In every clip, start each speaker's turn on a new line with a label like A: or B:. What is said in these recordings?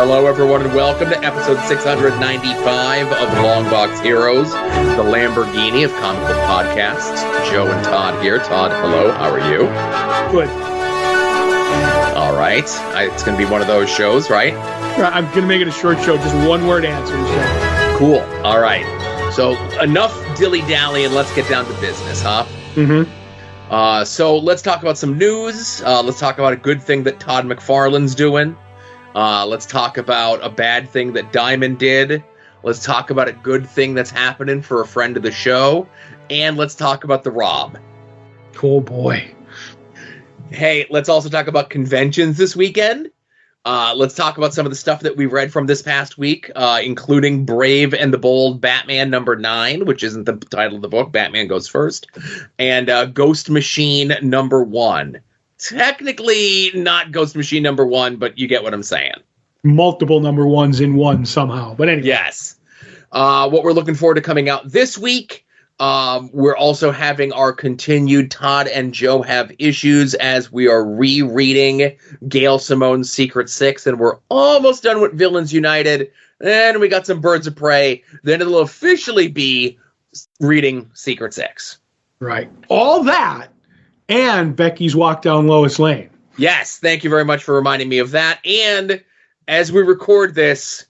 A: Hello, everyone, and welcome to episode 695 of Longbox Heroes, the Lamborghini of comical podcasts. Joe and Todd here. Todd, hello. How are you?
B: Good.
A: All right. It's going to be one of those shows, right?
B: I'm going to make it a short show, just one-word answers. So.
A: Cool. All right. So enough dilly-dally, and let's get down to business, huh?
B: Mm-hmm.
A: So let's talk about some news. Let's talk about a good thing that Todd McFarlane's doing. Let's talk about a bad thing that Diamond did. Let's talk about a good thing that's happening for a friend of the show. And let's talk about the Rob.
B: Cool boy.
A: Hey, let's also talk about conventions this weekend. Let's talk about some of the stuff that we read from this past week, including Brave and the Bold Batman #9, which isn't the title of the book. Batman Goes First. And Ghost Machine #1. Technically not Ghost Machine #1, but you get what I'm saying.
B: Multiple number ones in one somehow. But anyway.
A: Yes. What we're looking forward to coming out this week. We're also having our continued Todd and Joe Have Issues as we are rereading Gail Simone's Secret Six, and we're almost done with Villains United. And we got some Birds of Prey. Then it'll officially be reading Secret Six.
B: Right. All that. And Beckie's Walk Down Lois Lane.
A: Yes, thank you very much for reminding me of that. And as we record this,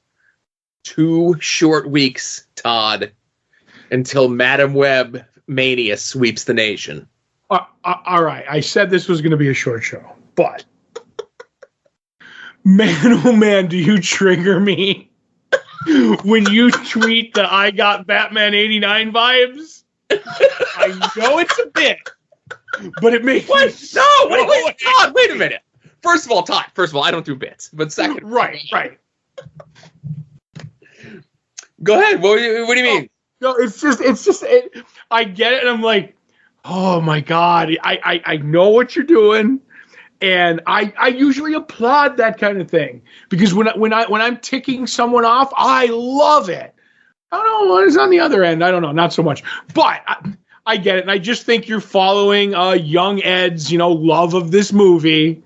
A: 2 short weeks, Todd, until Madam Web mania sweeps the nation.
B: All right. I said this was going to be a short show, but man, oh man, do you trigger me when you tweet the I got Batman 89 vibes? I know it's a bit. But it makes
A: what? No, wait, Todd, wait a minute. First of all, Todd, I don't do bits. But second,
B: right.
A: Go ahead. What do you mean?
B: No, it's just. I get it, and I'm like, oh my god, I know what you're doing, and I usually applaud that kind of thing because when I'm ticking someone off, I love it. I don't know what is on the other end. I don't know, not so much, but. I get it, and I just think you're following young Ed's, love of this movie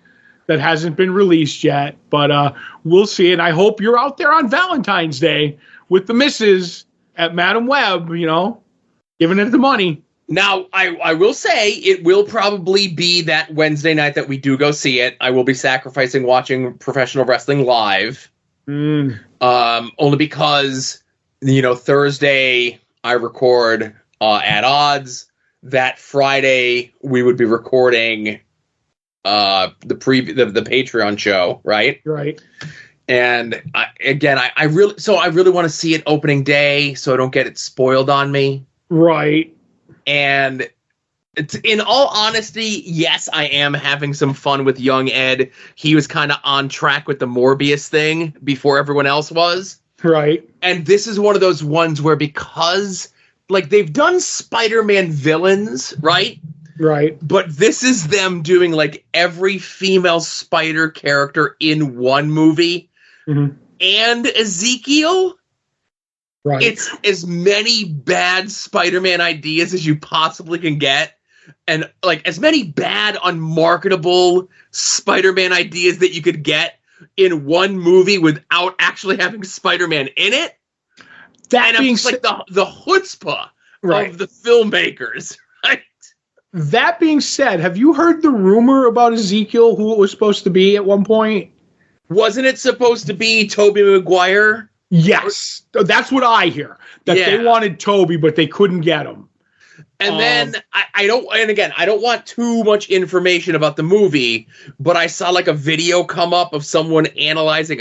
B: that hasn't been released yet. But we'll see, and I hope you're out there on Valentine's Day with the missus at Madam Web, giving it the money.
A: Now, I will say it will probably be that Wednesday night that we do go see it. I will be sacrificing watching professional wrestling live, only because, Thursday I record at odds. That Friday we would be recording the Patreon show, right?
B: Right.
A: And I really want to see it opening day so I don't get it spoiled on me.
B: Right.
A: And in all honesty, yes, I am having some fun with young Ed. He was kind of on track with the Morbius thing before everyone else was.
B: Right.
A: And this is one of those ones where because they've done Spider-Man villains, right?
B: Right.
A: But this is them doing every female Spider character in one movie.
B: Mm-hmm.
A: And Ezekiel.
B: Right.
A: It's as many bad Spider-Man ideas as you possibly can get. And as many bad, unmarketable Spider-Man ideas that you could get in one movie without actually having Spider-Man in it.
B: That being
A: said, the chutzpah of the filmmakers, right?
B: That being said, have you heard the rumor about Ezekiel, who it was supposed to be at one point?
A: Wasn't it supposed to be Tobey Maguire?
B: Yes. That's what I hear. That they wanted Tobey, but they couldn't get him.
A: And then I don't want too much information about the movie, but I saw a video come up of someone analyzing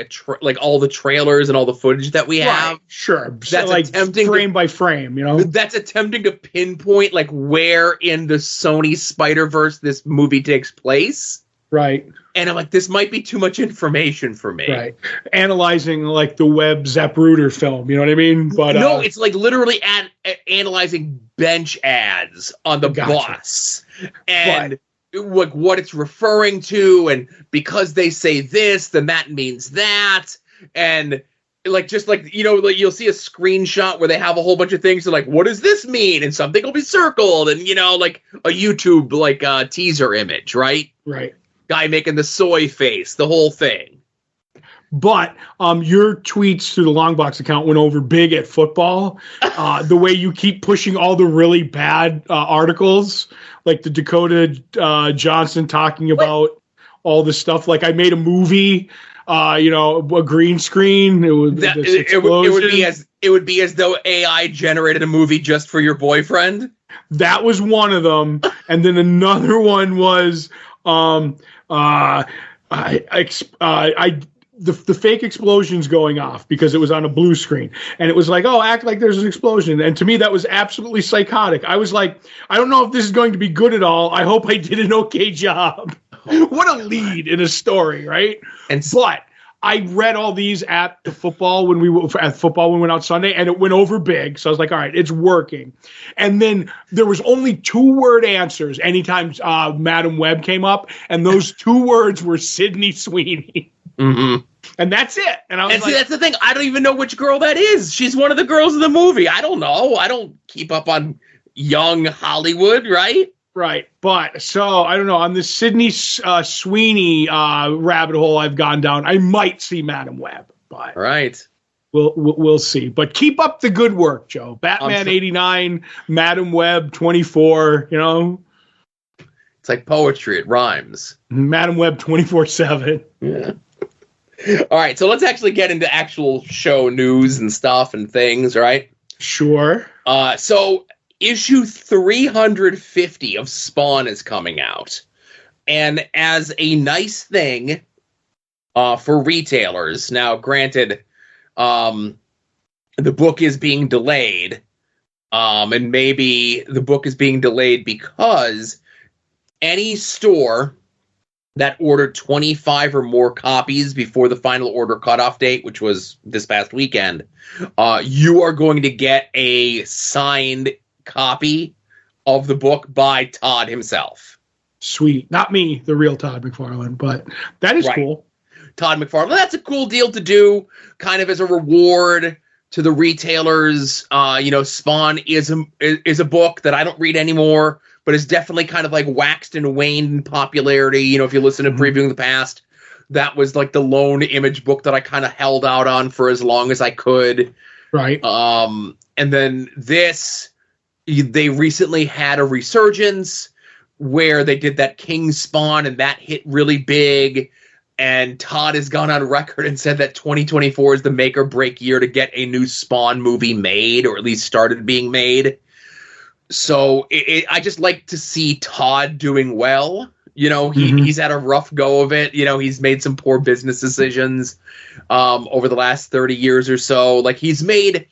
A: all the trailers and all the footage that we have.
B: Right, sure.
A: That's attempting
B: frame by frame,
A: That's attempting to pinpoint where in the Sony Spider-Verse this movie takes place.
B: Right.
A: And I'm this might be too much information for me.
B: Right. Analyzing the Webb Zapruder film, you know what I mean? But
A: no, it's literally analyzing bench ads on the bus and what it's referring to, and because they say this, then that means that, and you'll see a screenshot where they have a whole bunch of things. So what does this mean? And something will be circled, and a YouTube teaser image, right?
B: Right.
A: Guy making the soy face, the whole thing.
B: But your tweets through the Longbox account went over big at football. The way you keep pushing all the really bad articles, like the Dakota Johnson talking about all the stuff. Like I made a movie, a green screen. It would be as though AI generated a movie just for your boyfriend. That was one of them, and then another one was the fake explosions going off because it was on a blue screen, and it was like, oh, act like there's an explosion. And to me, that was absolutely psychotic. I was like, I don't know if this is going to be good at all. I hope I did an okay job. What a lead in a story, right? But I read all these at the football when we went out Sunday, and it went over big. So I was like, all right, it's working. And then there was only 2-word answers anytime Madam Web came up, and those 2 words were Sydney Sweeney. Mm-hmm. And that's it. And I was like, that's the thing. I don't even know which girl that is. She's one of the girls in the movie. I don't know. I don't keep up on young Hollywood, right? Right. But so I don't know. On the Sydney Sweeney rabbit hole I've gone down, I might see Madam Web. But right. We'll see. But keep up the good work, Joe. Batman 89, Madam Web 24, It's like poetry. It rhymes. Madam Web 24/7. Yeah. All right. So let's actually get into actual show news and stuff and things, right? Sure. So issue 350 of Spawn is coming out. And as a nice thing for retailers, now granted, the book is being delayed. And maybe the book is being delayed because any store that ordered 25 or more copies before the final order cutoff date, which was this past weekend, you are going to get a signed copy of the book by Todd himself. Sweet. Not me, the real Todd McFarlane, but that is cool. Todd McFarlane. That's a cool deal to do, kind of as a reward to the retailers. Spawn is a book that I don't read anymore, but it's definitely kind of like waxed and waned in popularity. If you listen to Previewing the Past, that was like the lone Image book that I kind of held out on for as long as I could. Right. And then this, they recently had a resurgence where they did that King Spawn, and that hit really big. And Todd has gone on record and said that 2024 is the make or break year to get a new Spawn movie made, or at least started being made. So I just like to see Todd doing well. He's had a rough go of it. He's made some poor business decisions over the last 30 years or so. Like he's made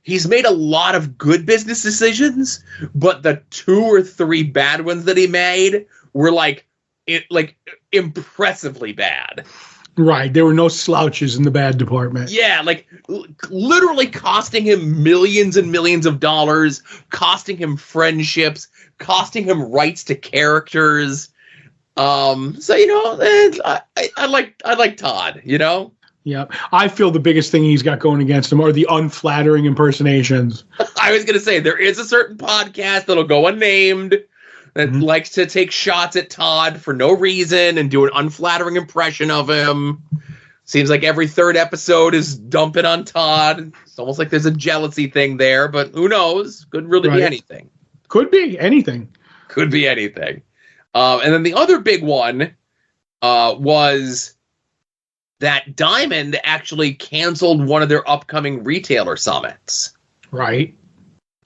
B: a lot of good business decisions, but the 2 or 3 bad ones that he made were like impressively bad. Right. There were no slouches in the bad department. Yeah, like literally costing him millions and millions of dollars, costing him friendships, costing him rights to characters. I like Todd, Yeah. I feel the biggest thing he's got going against him are the unflattering impersonations. I was going to say, there is a certain podcast that'll go unnamed that likes to take shots at Todd for no reason and do an unflattering impression of him. Seems like every 3rd episode is dumping on Todd. It's almost like there's a jealousy thing there, but who knows? Could really be anything. Could be anything. Could be anything. And then the other big one was that Diamond actually canceled one of their upcoming retailer summits. Right.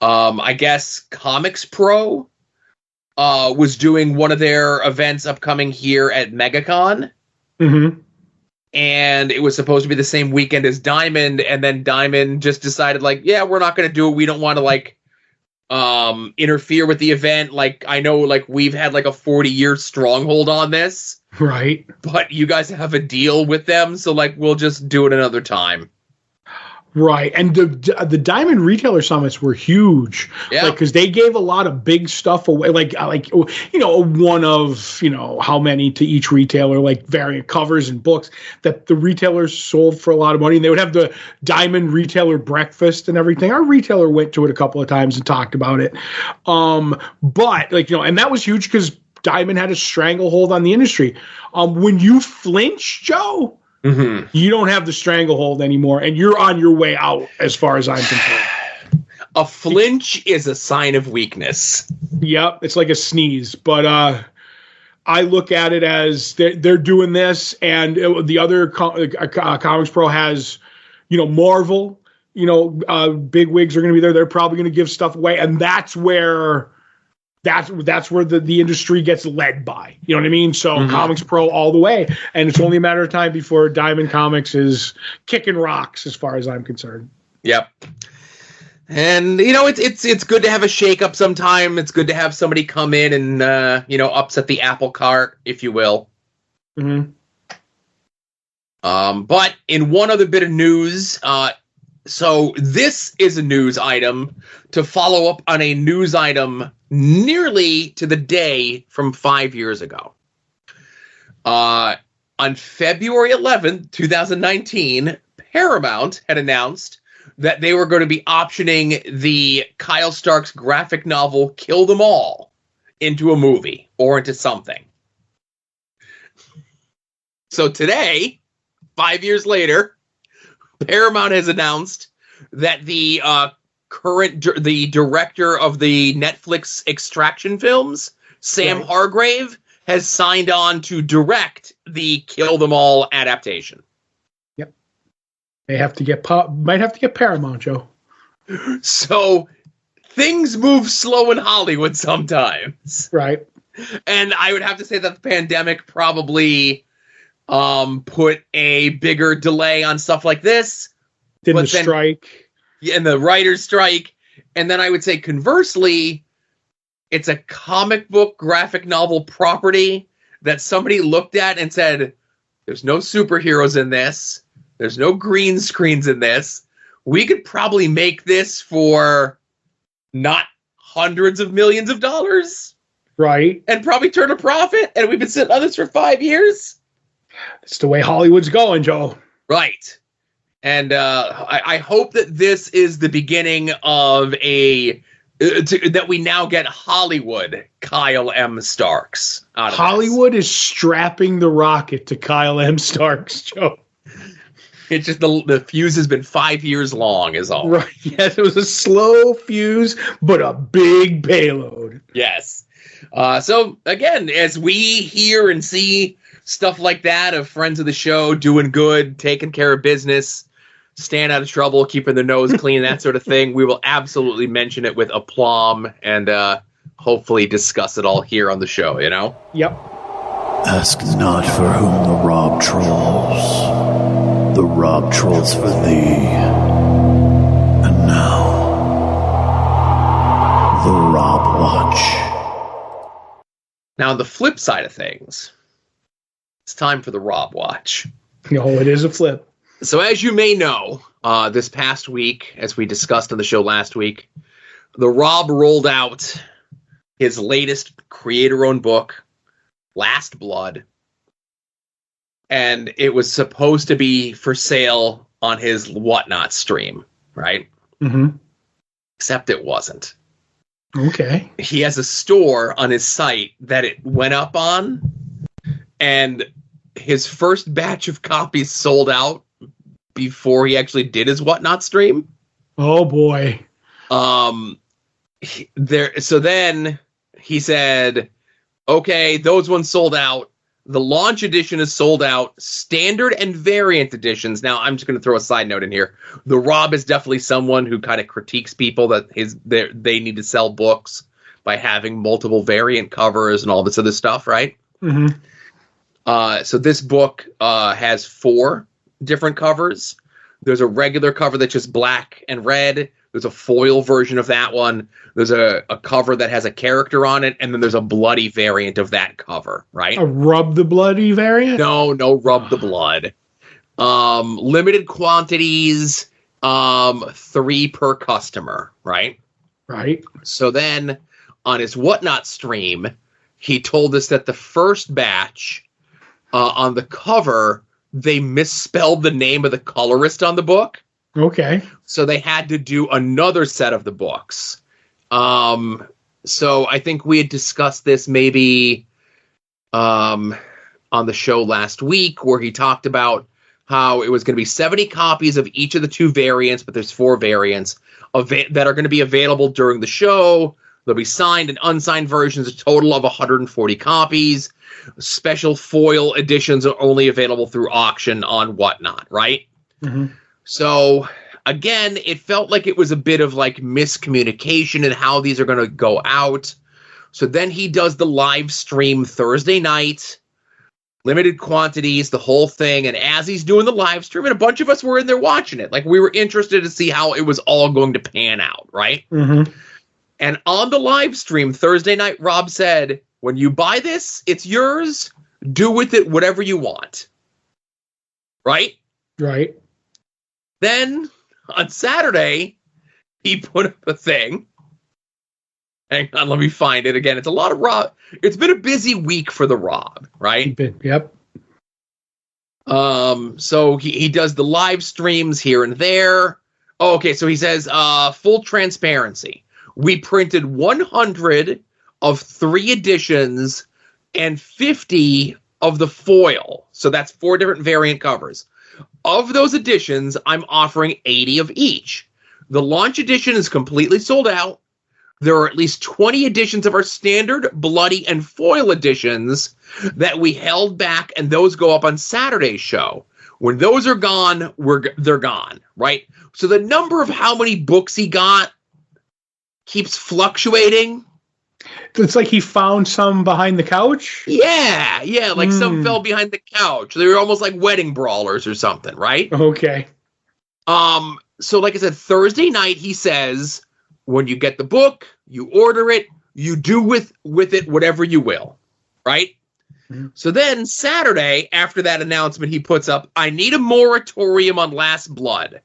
B: I guess Comics Pro was doing one of their events upcoming here at MegaCon. Mm-hmm. And it was supposed to be the same weekend as Diamond, and then Diamond just decided, yeah, we're not going to do it. We don't want to, interfere with the event. I know, we've had, a 40-year stronghold on this. Right. But you guys have a deal with them, so, we'll just do it another time. Right. And the Diamond Retailer Summits were huge. Yeah. Because they gave a lot of big stuff away. One of, how many to each retailer, variant covers and books that the retailers sold for a lot of money. And they would have the Diamond Retailer Breakfast and everything. Our retailer went to it a couple of times and talked about it. But, and that was huge because Diamond had a stranglehold on the industry. When you flinch, Joe,
A: Mm-hmm.
B: You don't have the stranglehold anymore, and you're on your way out, as far as I'm concerned.
A: A flinch is a sign of weakness.
B: Yep, it's like a sneeze. But I look at it as they're doing this, and the other Comics Pro has, Marvel. Big wigs are going to be there. They're probably going to give stuff away, and that's where the industry gets led by. You know what I mean? So Comics Pro all the way, and it's only a matter of time before Diamond Comics is kicking rocks, as far as I'm concerned.
A: Yep. And it's good to have a shake-up sometime. It's good to have somebody come in and upset the apple cart, if you will.
B: Mm-hmm.
A: But in one other bit of news, so this is a news item to follow up on a news item nearly to the day from 5 years ago. On February 11th, 2019, Paramount had announced that they were going to be optioning the Kyle Starks graphic novel Kill Them All into a movie or into something. So today, 5 years later, Paramount has announced that the director of the Netflix Extraction films, Sam Hargrave, has signed on to direct the Kill Them All adaptation.
B: Yep. They have to get might have to get Paramount, Joe.
A: So things move slow in Hollywood sometimes.
B: Right.
A: And I would have to say that the pandemic probably put a bigger delay on stuff like this.
B: Then the strike.
A: Yeah, and the writer's strike. And then I would say conversely, it's a comic book graphic novel property that somebody looked at and said, there's no superheroes in this. There's no green screens in this. We could probably make this for not hundreds of millions of dollars.
B: Right.
A: And probably turn a profit. And we've been sitting on this for 5 years.
B: It's the way Hollywood's going, Joe.
A: Right. And I hope that this is the beginning of that we now get Hollywood Kyle M. Starks.
B: Hollywood is strapping the rocket to Kyle M. Starks, Joe.
A: It's just the fuse has been 5 years long, is all.
B: Right. Yes, it was a slow fuse, but a big payload.
A: Yes. So, again, as we hear and see stuff like that of friends of the show doing good, taking care of business, staying out of trouble, keeping their nose clean, that sort of thing, we will absolutely mention it with aplomb and hopefully discuss it all here on the show,
B: Yep.
C: Ask not for whom the Rob trolls. The Rob trolls for thee. And now, the Rob Watch.
A: Now, on the flip side of things, it's time for the Rob Watch.
B: No, it is a flip.
A: So as you may know, this past week, as we discussed on the show last week, the Rob rolled out his latest creator-owned book, Last Blood, and it was supposed to be for sale on his Whatnot stream, right?
B: Mm-hmm.
A: Except it wasn't.
B: Okay.
A: He has a store on his site that it went up on, and his first batch of copies sold out before he actually did his Whatnot stream.
B: Oh boy.
A: So then he said, okay, those ones sold out. The launch edition is sold out. Standard and variant editions. Now, I'm just going to throw a side note in here. The Rob is definitely someone who kind of critiques people that they need to sell books by having multiple variant covers and all this other stuff, right?
B: Mm-hmm.
A: So this book has 4 different covers. There's a regular cover that's just black and red. There's a foil version of that one. There's a cover that has a character on it, and then there's a bloody variant of that cover, right?
B: A rub the bloody variant?
A: No rub the blood. Limited quantities, 3 per customer, right?
B: Right.
A: So then on his Whatnot stream, he told us that the first batch on the cover, they misspelled the name of the colorist on the book.
B: Okay.
A: So they had to do another set of the books. So I think we had discussed this maybe on the show last week, where he talked about how it was going to be 70 copies of each of the 2 variants, but there's 4 variants that are going to be available during the show. There'll be signed and unsigned versions, a total of 140 copies. Special foil editions are only available through auction on whatnot, right?
B: Mm-hmm.
A: So, again, it felt like it was a bit of like miscommunication in how these are going to go out. So then he does the live stream Thursday night, limited quantities, the whole thing. And as he's doing the live stream, and a bunch of us were in there watching it, like we were interested to see how it was all going to pan out, right?
B: Mm-hmm.
A: And on the live stream Thursday night, Rob said, when you buy this, it's yours. Do with it whatever you want. Right?
B: Right.
A: Then on Saturday, he put up a thing. Hang on, let me find it again. It's a lot of Rob. It's been a busy week for the Rob, right?
B: Yep.
A: So he does the live streams here and there. Oh, okay, so he says, full transparency. We printed 100 of 3 editions and 50 of the foil. So that's 4 different variant covers. Of those editions, I'm offering 80 of each. The launch edition is completely sold out. There are at least 20 editions of our standard, bloody, and foil editions that we held back, and those go up on Saturday's show. When those are gone, they're gone, right? So the number of how many books he got keeps fluctuating.
B: It's like he found some behind the couch?
A: Yeah, like some fell behind the couch. They were almost like wedding brawlers or something, right?
B: Okay.
A: So like I said, Thursday night, he says, when you get the book, you order it, you do with it whatever you will, right? Mm-hmm. So then Saturday, after that announcement, he puts up, I need a moratorium on Last Blood.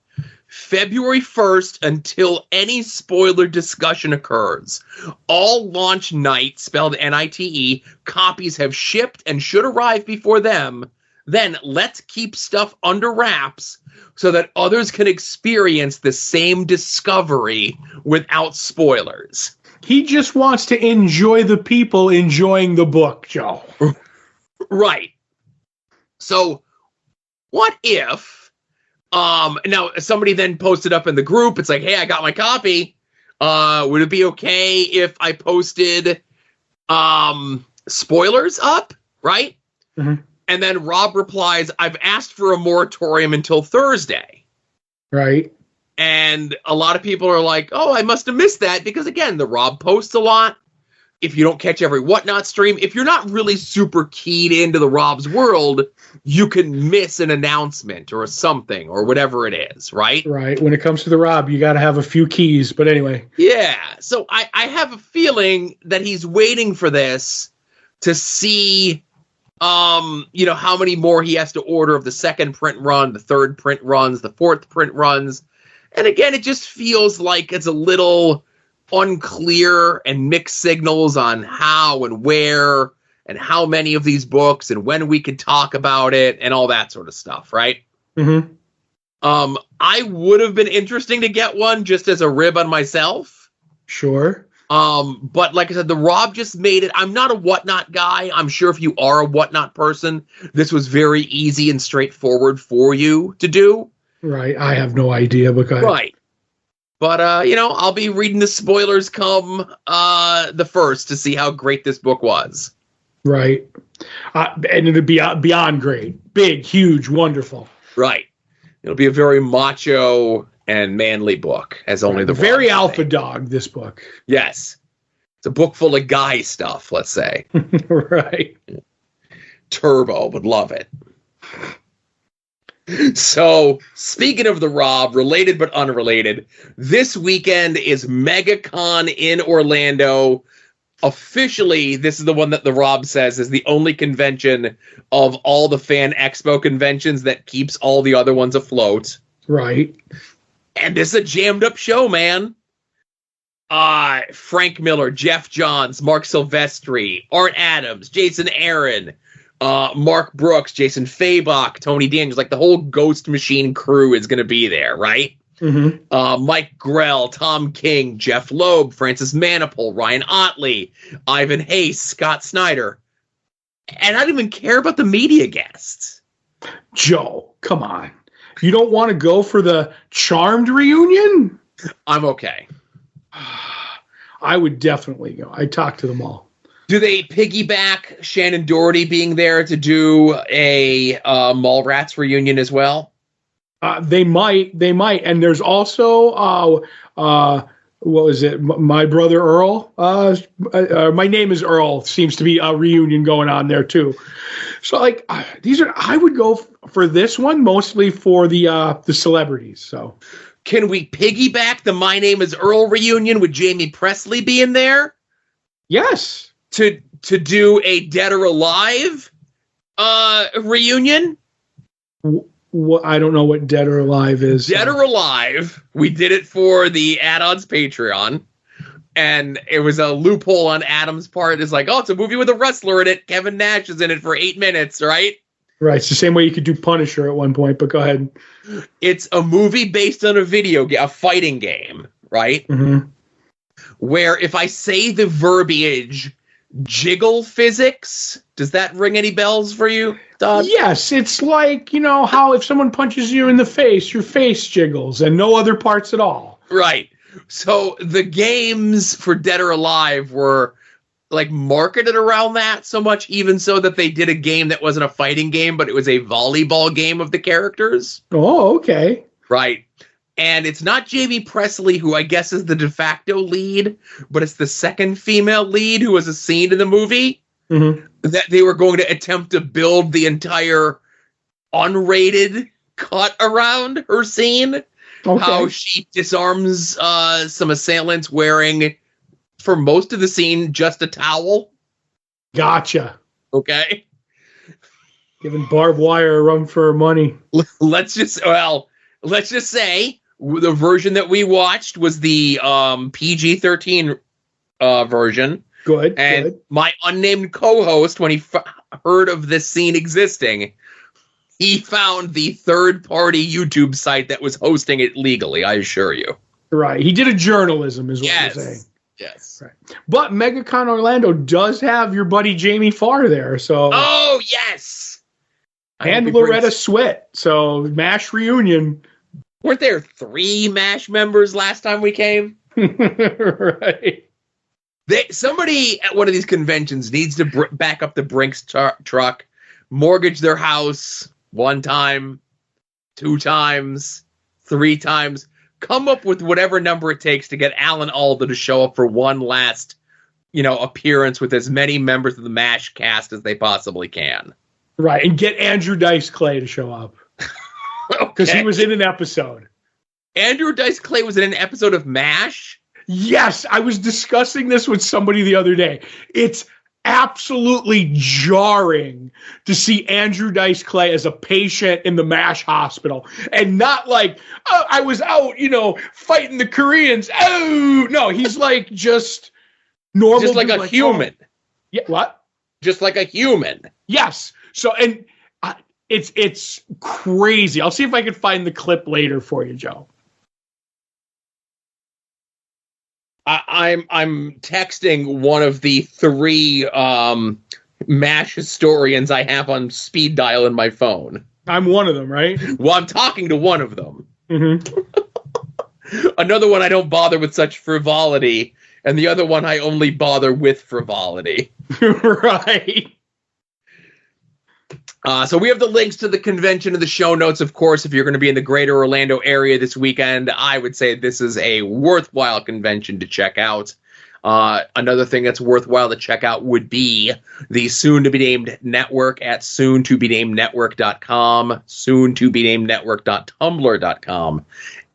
A: February 1st until any spoiler discussion occurs. All launch night, spelled N-I-T-E, copies have shipped and should arrive before them. Then let's keep stuff under wraps so that others can experience the same discovery without spoilers.
B: He just wants to enjoy the people enjoying the book, Joe.
A: Right. So what if... now somebody then posted up in the group, it's like, hey, I got my copy. Would it be okay if I posted spoilers up? Right?
B: Mm-hmm.
A: And then Rob replies, I've asked for a moratorium until Thursday.
B: Right.
A: And a lot of people are like, oh, I must have missed that. Because again, the Rob posts a lot. If you don't catch every Whatnot stream, if you're not really super keyed into the Rob's world, you can miss an announcement or something or whatever it is, right?
B: Right. When it comes to the Rob, you got to have a few keys. But anyway.
A: Yeah. So I have a feeling that he's waiting for this to see, how many more he has to order of the second print run, the third print runs, the fourth print runs. And again, it just feels like it's a little unclear and mixed signals on how and where and how many of these books and when we could talk about it and all that sort of stuff, right?
B: Mm-hmm.
A: I would have been interesting to get one just as a rib on myself.
B: Sure.
A: But like I said, the Rob just made it. I'm not a Whatnot guy. I'm sure if you are a Whatnot person, this was very easy and straightforward for you to do.
B: Right. I have no idea because.
A: Right. But, I'll be reading the spoilers come the first to see how great this book was.
B: Right. And it'll be beyond great. Big, huge, wonderful.
A: Right. It'll be a very macho and manly book, as only the
B: very alpha dog, this book.
A: Yes. It's a book full of guy stuff, let's say.
B: Right.
A: Turbo would love it. So, speaking of the Rob, related but unrelated, this weekend is MegaCon in Orlando. Officially, this is the one that the Rob says is the only convention of all the fan expo conventions that keeps all the other ones afloat.
B: Right.
A: And this is a jammed up show, man. Frank Miller, Jeff Johns, Mark Silvestri, Art Adams, Jason Aaron, Mark Brooks, Jason Fabok, Tony Daniels, like the whole Ghost Machine crew is going to be there, right?
B: Mm-hmm.
A: Mike Grell, Tom King, Jeff Loeb, Francis Manipul, Ryan Otley, Ivan Hayes, Scott Snyder. And I don't even care about the media guests.
B: Joe, come on. You don't want to go for the Charmed reunion?
A: I'm okay.
B: I would definitely go. I talked to them all.
A: Do they piggyback Shannon Doherty being there to do a Mallrats reunion as well?
B: They might. And there's also, what was it? My brother Earl. My name is Earl. Seems to be a reunion going on there too. So like I would go for this one mostly for the celebrities. So
A: can we piggyback the My Name is Earl reunion with Jamie Presley being there?
B: Yes.
A: To do a Dead or Alive reunion?
B: I don't know what Dead or Alive is.
A: Dead or Alive. We did it for the Add-ons Patreon. And it was a loophole on Adam's part. It's like, oh, it's a movie with a wrestler in it. Kevin Nash is in it for 8 minutes, right?
B: Right. It's the same way you could do Punisher at one point, but go ahead.
A: It's a movie based on a fighting game, right?
B: Mm-hmm.
A: Where if I say the verbiage jiggle physics, does that ring any bells for you, Todd?
B: Yes, it's like, how if someone punches you in the face, your face jiggles and no other parts at all.
A: Right. So the games for Dead or Alive were like marketed around that so much, even so that they did a game that wasn't a fighting game, but it was a volleyball game of the characters.
B: Oh, okay.
A: Right. And it's not Jamie Presley, who I guess is the de facto lead, but it's the second female lead who was a scene in the movie that they were going to attempt to build the entire unrated cut around her scene. Okay. How she disarms some assailants wearing, for most of the scene, just a towel.
B: Gotcha.
A: Okay.
B: Giving barbed wire a run for her money.
A: Let's just say the version that we watched was the PG-13 version.
B: Good.
A: And my unnamed co-host, when he heard of this scene existing, he found the third-party YouTube site that was hosting it legally, I assure you.
B: Right. He did a journalism, is what you're saying.
A: Yes.
B: Right. But MegaCon Orlando does have your buddy Jamie Farr there. So.
A: Oh, yes.
B: And Loretta Swit. So, MASH reunion.
A: Weren't there 3 MASH members last time we came?
B: Right.
A: Somebody at one of these conventions needs to back up the Brinks truck, mortgage their house 1 time, 2 times, 3 times. Come up with whatever number it takes to get Alan Alda to show up for one last, appearance with as many members of the MASH cast as they possibly can.
B: Right, and get Andrew Dice Clay to show up. Because he was in an episode.
A: Andrew Dice Clay was in an episode of MASH?
B: Yes, I was discussing this with somebody the other day. It's absolutely jarring to see Andrew Dice Clay as a patient in the MASH hospital. And not like, oh, I was out, fighting the Koreans. Oh, no, he's like just normal.
A: Just like a human.
B: Oh. Yeah, what?
A: Just like a human.
B: Yes. So, and it's crazy. I'll see if I can find the clip later for you, Joe.
A: I'm texting one of the 3 MASH historians I have on speed dial in my phone.
B: I'm one of them, right?
A: Well, I'm talking to one of them.
B: Mm-hmm.
A: Another one I don't bother with such frivolity, and the other one I only bother with frivolity.
B: Right.
A: So we have the links to the convention in the show notes, of course. If you're going to be in the greater Orlando area this weekend, I would say this is a worthwhile convention to check out. Another thing that's worthwhile to check out would be the soon-to-be-named network at soon-to-be-named-network.com, soon-to-be-named-network.tumblr.com.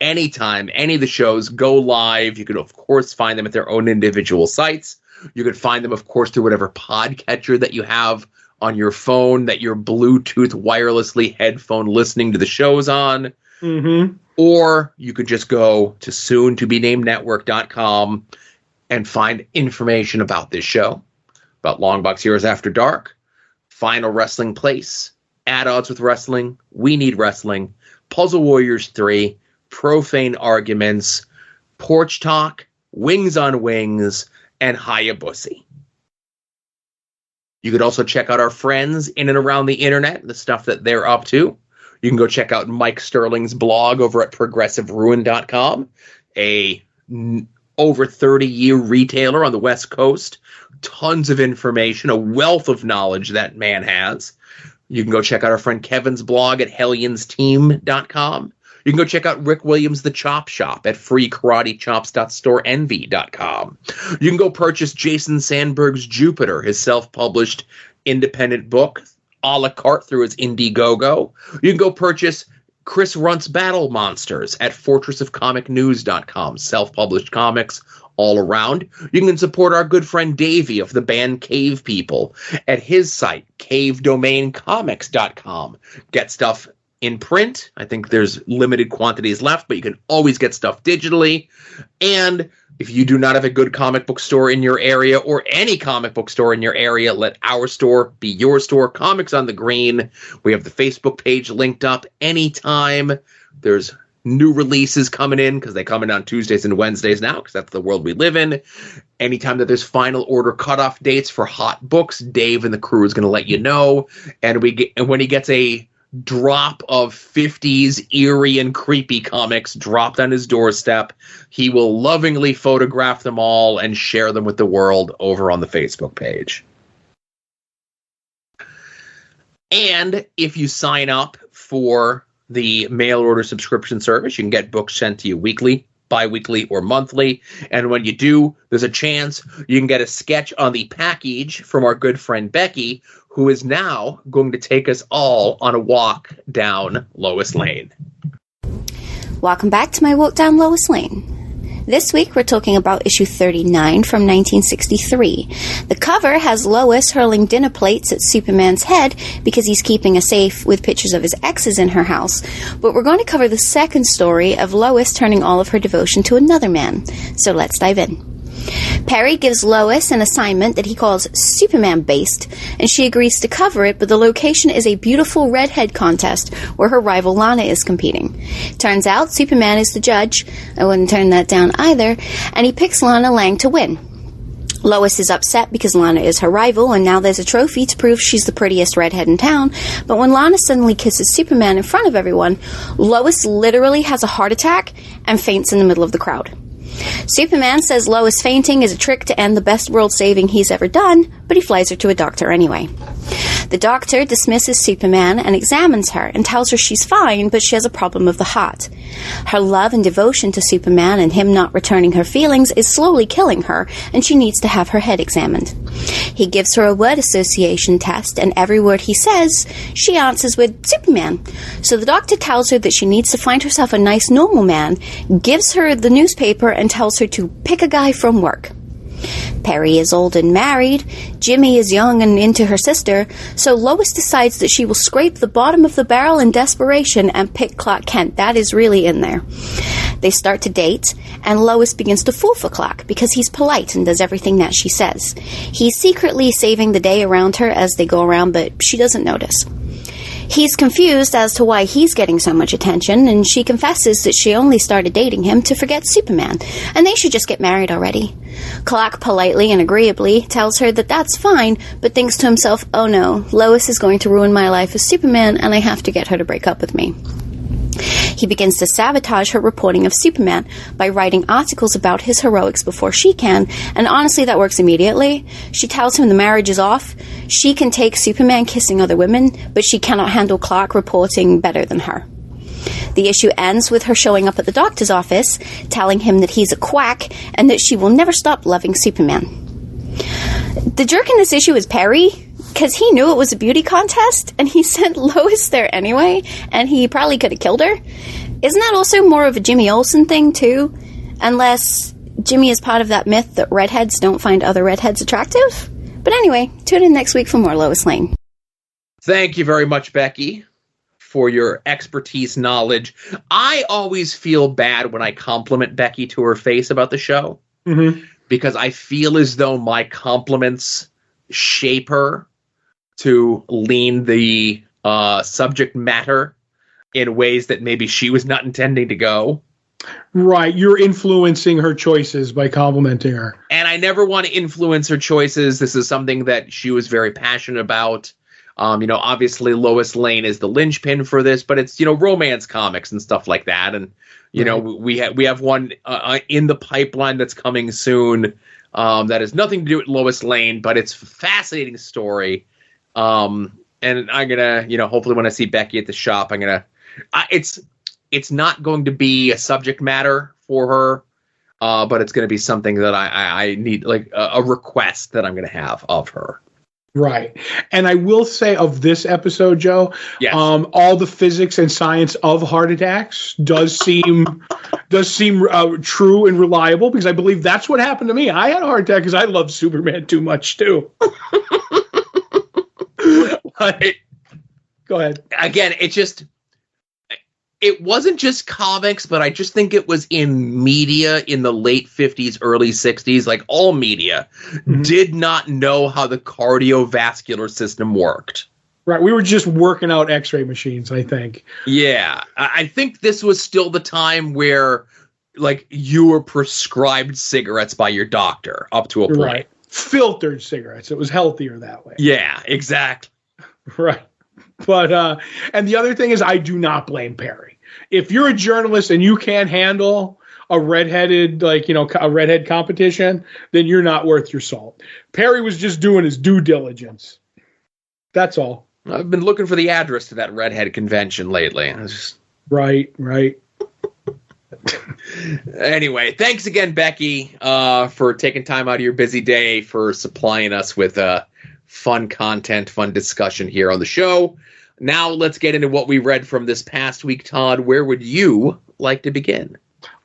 A: Anytime any of the shows go live, you can, of course, find them at their own individual sites. You can find them, of course, through whatever podcatcher that you have on your phone that you're Bluetooth wirelessly headphone listening to the shows on.
B: Mm-hmm.
A: Or you could just go to soon-to-be-named-network.com and find information about this show, about Longbox Heroes After Dark, Final Wrestling Place, At Odds with Wrestling, We Need Wrestling, Puzzle Warriors 3, Profane Arguments, Porch Talk, Wings on Wings, and Hayabusa. You could also check out our friends in and around the internet, the stuff that they're up to. You can go check out Mike Sterling's blog over at progressiveruin.com, over 30-year retailer on the West Coast. Tons of information, a wealth of knowledge that man has. You can go check out our friend Kevin's blog at helionsteam.com. You can go check out Rick Williams' The Chop Shop at freekaratechops.storeenvy.com. You can go purchase Jason Sandberg's Jupiter, his self-published independent book, a la carte through his Indiegogo. You can go purchase Chris Runt's Battle Monsters at fortressofcomicnews.com, self-published comics all around. You can support our good friend Davey of the band Cave People at his site, cavedomaincomics.com. Get stuff in print. I think there's limited quantities left, but you can always get stuff digitally. And if you do not have a good comic book store in your area or any comic book store in your area, let our store be your store. Comics on the Green. We have the Facebook page linked up anytime. There's new releases coming in because they come in on Tuesdays and Wednesdays now because that's the world we live in. Anytime that there's final order cutoff dates for hot books, Dave and the crew is going to let you know. And when he gets a drop of 50s eerie and creepy comics dropped on his doorstep, he will lovingly photograph them all and share them with the world over on the Facebook page. And if you sign up for the mail order subscription service, you can get books sent to you weekly, bi-weekly, or monthly. And when you do, there's a chance you can get a sketch on the package from our good friend Beckie, who is now going to take us all on a walk down Lois Lane.
D: Welcome back to my Walk Down Lois Lane. This week we're talking about issue 39 from 1963. The cover has Lois hurling dinner plates at Superman's head because he's keeping a safe with pictures of his exes in her house. But we're going to cover the second story of Lois turning all of her devotion to another man. So let's dive in. Perry gives Lois an assignment that he calls Superman-based, and she agrees to cover it, but the location is a beautiful redhead contest where her rival Lana is competing. Turns out Superman is the judge. I wouldn't turn that down either, and he picks Lana Lang to win. Lois is upset because Lana is her rival, and now there's a trophy to prove she's the prettiest redhead in town. But when Lana suddenly kisses Superman in front of everyone, Lois literally has a heart attack and faints in the middle of the crowd. Superman says Lois fainting is a trick to end the best world saving he's ever done, but he flies her to a doctor anyway. The doctor dismisses Superman and examines her and tells her she's fine, but she has a problem of the heart. Her love and devotion to Superman and him not returning her feelings is slowly killing her, and she needs to have her head examined. He gives her a word association test, and every word he says, she answers with Superman. So the doctor tells her that she needs to find herself a nice normal man, gives her the newspaper, and tells her to pick a guy from work. Perry is old and married, Jimmy is young and into her sister, so Lois decides that she will scrape the bottom of the barrel in desperation and pick Clark Kent. That is really in there. They start to date, and Lois begins to fall for Clark because he's polite and does everything that she says. He's secretly saving the day around her as they go around, but she doesn't notice. He's confused as to why he's getting so much attention, and she confesses that she only started dating him to forget Superman, and they should just get married already. Clark politely and agreeably tells her that that's fine, but thinks to himself, oh no, Lois is going to ruin my life as Superman, and I have to get her to break up with me. He begins to sabotage her reporting of Superman by writing articles about his heroics before she can, and honestly that works immediately. She tells him the marriage is off. She can take Superman kissing other women, but she cannot handle Clark reporting better than her. The issue ends with her showing up at the doctor's office, telling him that he's a quack and that she will never stop loving Superman. The jerk in this issue is Perry, because he knew it was a beauty contest, and he sent Lois there anyway, and he probably could have killed her. Isn't that also more of a Jimmy Olsen thing, too? Unless Jimmy is part of that myth that redheads don't find other redheads attractive? But anyway, tune in next week for more Lois Lane.
A: Thank you very much, Beckie, for your expertise knowledge. I always feel bad when I compliment Beckie to her face about the show, because I feel as though my compliments shape her to lean the subject matter in ways that maybe she was not intending to go.
B: Right. You're influencing her choices by complimenting her.
A: And I never want to influence her choices. This is something that she was very passionate about. Obviously Lois Lane is the linchpin for this, but it's, romance comics and stuff like that. And, we have one in the pipeline that's coming soon that has nothing to do with Lois Lane, but it's a fascinating story. And I'm going to, hopefully when I see Beckie at the shop, I'm going to, it's not going to be a subject matter for her, but it's going to be something that I need, like a request that I'm going to have of her.
B: Right. And I will say of this episode, Joe,
A: yes.
B: All the physics and science of heart attacks does seem true and reliable, because I believe that's what happened to me. I had a heart attack because I loved Superman too much too. Go ahead.
A: Again, it wasn't just comics, but I just think it was in media in the late 50s, early 60s, like all media did not know how the cardiovascular system worked.
B: Right. We were just working out x-ray machines, I think.
A: Yeah. I think this was still the time where, like, you were prescribed cigarettes by your doctor up to a point.
B: Right. Filtered cigarettes. It was healthier that way.
A: Yeah, exactly.
B: Right. But, and the other thing is, I do not blame Perry. If you're a journalist and you can't handle a redheaded, a redhead competition, then you're not worth your salt. Perry was just doing his due diligence. That's all.
A: I've been looking for the address to that redhead convention lately.
B: Right.
A: Anyway, thanks again, Beckie, for taking time out of your busy day for supplying us with fun content, fun discussion here on the show. Now let's get into what we read from this past week. Todd, where would you like to begin?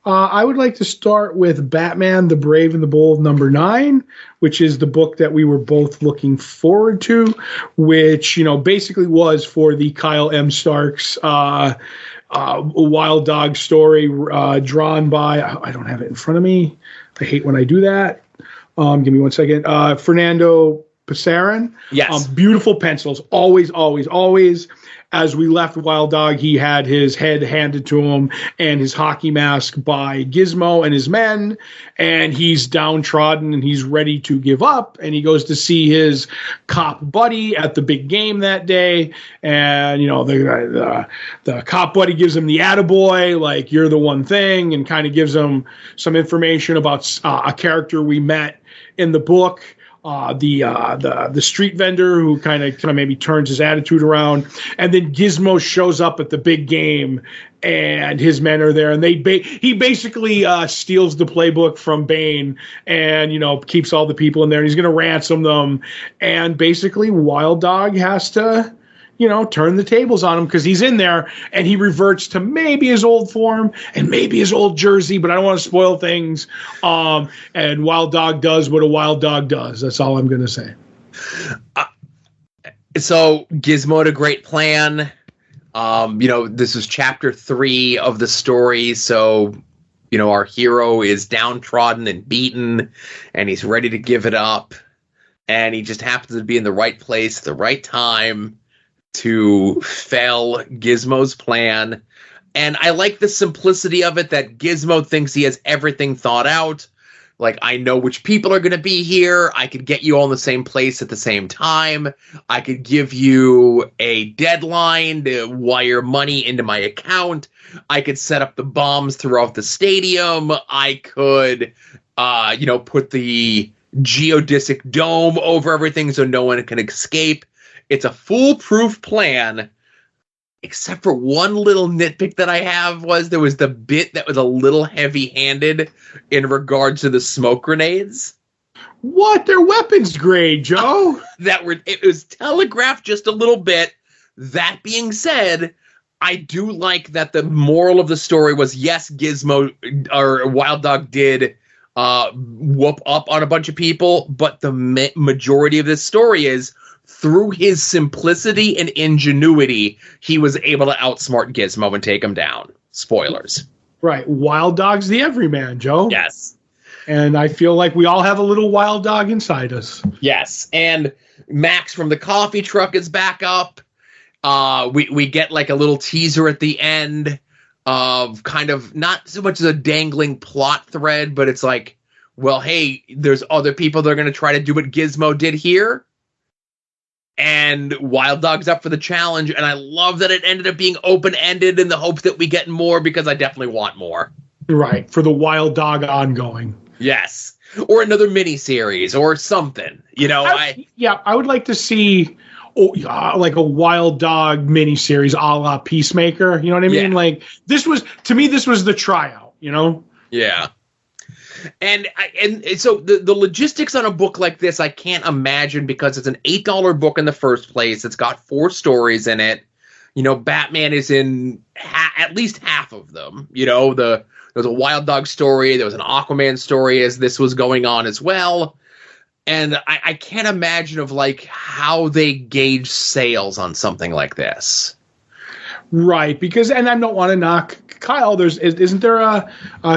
B: I would like to start with Batman, the Brave and the Bold #9, which is the book that we were both looking forward to, which, basically was for the Kyle M. Starks Wild Dog story drawn by, I don't have it in front of me. I hate when I do that. Give me one second. Fernando Passaran.
A: Yes.
B: Beautiful pencils. Always, always, always. As we left Wild Dog, he had his head handed to him and his hockey mask by Gizmo and his men, and he's downtrodden and he's ready to give up, and he goes to see his cop buddy at the big game that day, and the cop buddy gives him the attaboy, like, you're the one thing, and kind of gives him some information about a character we met in the book. The street vendor who kind of maybe turns his attitude around, and then Gizmo shows up at the big game, and his men are there, and he basically steals the playbook from Bane, and keeps all the people in there, and he's going to ransom them, and basically Wild Dog has to turn the tables on him because he's in there, and he reverts to maybe his old form and maybe his old jersey, but I don't want to spoil things. And Wild Dog does what a wild dog does. That's all I'm going to say.
A: So Gizmo had a great plan. This is chapter 3 of the story. So, our hero is downtrodden and beaten, and he's ready to give it up. And he just happens to be in the right place at the right time to fail Gizmo's plan. And I like the simplicity of it, that Gizmo thinks he has everything thought out. Like, I know which people are going to be here. I could get you all in the same place at the same time. I could give you a deadline to wire money into my account. I could set up the bombs throughout the stadium. I could, put the geodesic dome over everything so no one can escape. It's a foolproof plan, except for one little nitpick that I have there was the bit that was a little heavy-handed in regards to the smoke grenades.
B: What? They're weapons grade, Joe.
A: It was telegraphed just a little bit. That being said, I do like that the moral of the story was, yes, Gizmo or Wild Dog did whoop up on a bunch of people, but the majority of this story is, through his simplicity and ingenuity, he was able to outsmart Gizmo and take him down. Spoilers.
B: Right. Wild Dog's the everyman, Joe.
A: Yes.
B: And I feel like we all have a little wild dog inside us.
A: Yes. And Max from the coffee truck is back up. We get like a little teaser at the end of kind of not so much as a dangling plot thread, but it's like, well, hey, there's other people that are going to try to do what Gizmo did here. And Wild Dog's up for the challenge. And I love that it ended up being open-ended in the hope that we get more, because I definitely want more.
B: Right. For the Wild Dog ongoing.
A: Yes. Or another miniseries or something. You know,
B: I would like to see like a Wild Dog miniseries a la Peacemaker. You know what I mean?
A: Yeah.
B: Like, this was the tryout, you know?
A: Yeah. And so the logistics on a book like this, I can't imagine, because it's an $8 book in the first place. It's got 4 stories in it. You know, Batman is in at least half of them. You know, there was a Wild Dog story. There was an Aquaman story as this was going on as well. And I can't imagine of like how they gauge sales on something like this.
B: Right, because, and I don't want to knock Kyle. Isn't there a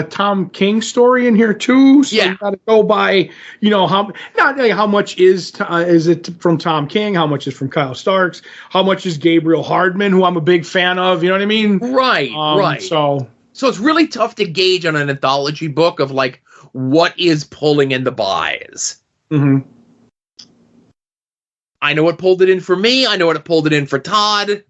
B: Tom King story in here too? So you got to go by, you know, how much is it from Tom King? How much is from Kyle Starks? How much is Gabriel Hardman, who I'm a big fan of? You know what I mean?
A: Right, right. So it's really tough to gauge on an anthology book of like what is pulling in the buys.
B: Mm-hmm.
A: I know it pulled it in for me. I know it pulled it in for Todd.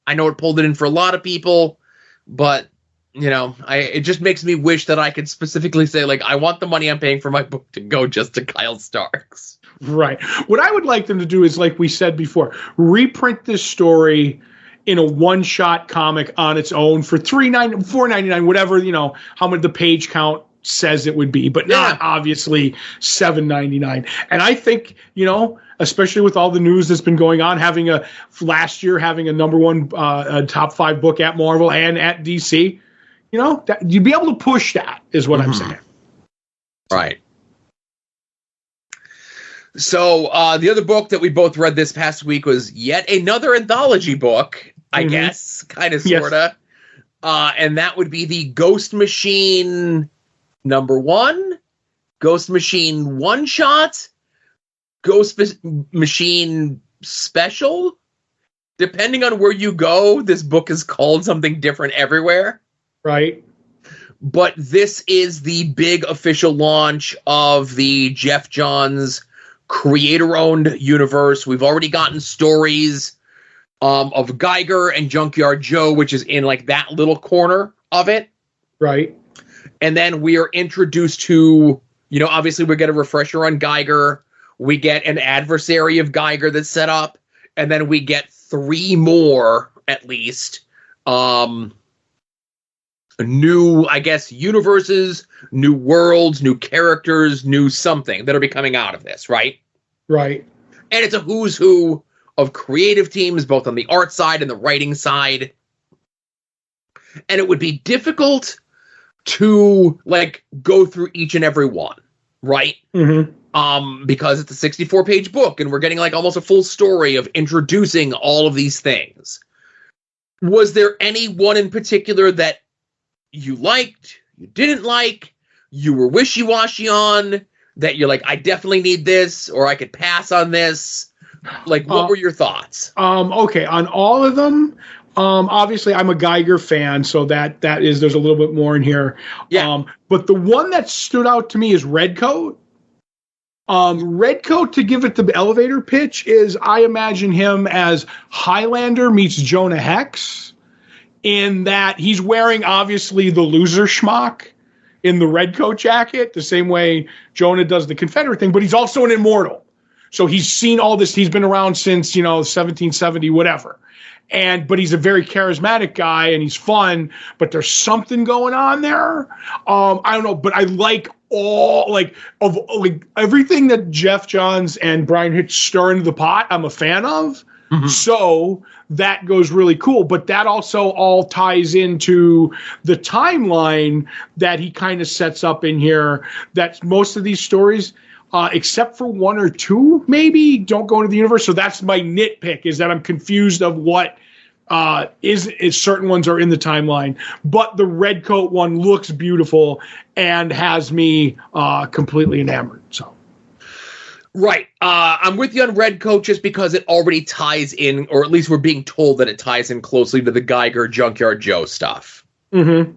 A: I know it pulled it in for a lot of people, but you know, it just makes me wish that I could specifically say, like, I want the money I'm paying for my book to go just to Kyle Starks.
B: Right. What I would like them to do is, like we said before, reprint this story in a one-shot comic on its own for $4.99, whatever, you know, how much the page count says it would be, but not obviously $7.99. And I think, you know, especially with all the news that's been going on, last year having a number one top 5 book at Marvel and at DC, you know, that you'd be able to push that, is what I'm saying.
A: Right. So the other book that we both read this past week was yet another anthology book, I guess, kind of, sort of. Yes. And that would be the Ghost Machine #1, Ghost Machine one-shot, Ghost Machine special. Depending on where you go, this book is called something different everywhere.
B: Right.
A: But this is the big official launch of the Jeff Johns creator-owned universe. We've already gotten stories of Geiger and Junkyard Joe, which is in like that little corner of it.
B: Right.
A: And then we are introduced to, you know, obviously we get a refresher on Geiger. We get an adversary of Geiger that's set up. And then we get 3 more, at least, new, I guess, universes, new worlds, new characters, new something that are becoming out of this, right?
B: Right.
A: And it's a who's who of creative teams, both on the art side and the writing side. And it would be difficult to like go through each and every one, right? Because it's a 64-page book and we're getting like almost a full story of introducing all of these things. Was there any one in particular that you liked, you didn't like, you were wishy-washy on, that you're like, I definitely need this, or I could pass on this? Like, what were your thoughts?
B: Okay, on all of them, obviously I'm a Geiger fan, so there's a little bit more in here.
A: Yeah.
B: But the one that stood out to me is Redcoat. Redcoat, to give it the elevator pitch, is I imagine him as Highlander meets Jonah Hex, in that he's wearing, obviously, the loser schmuck in the Redcoat jacket, the same way Jonah does the Confederate thing, but he's also an immortal. So he's seen all this. He's been around since, 1770, whatever. But he's a very charismatic guy and he's fun, but there's something going on there. I don't know, but I like everything that Jeff Johns and Brian Hitch stir into the pot. I'm a fan of. So that goes really cool, but that also all ties into the timeline that he kind of sets up in here, that most of these stories, except for 1 or 2, maybe don't go into the universe. So that's my nitpick, is that I'm confused of what is certain ones are in the timeline, but the Redcoat one looks beautiful and has me completely enamored. So.
A: Right. I'm with you on Redcoat just because it already ties in, or at least we're being told that it ties in closely to the Geiger Junkyard Joe stuff.
B: Mm-hmm.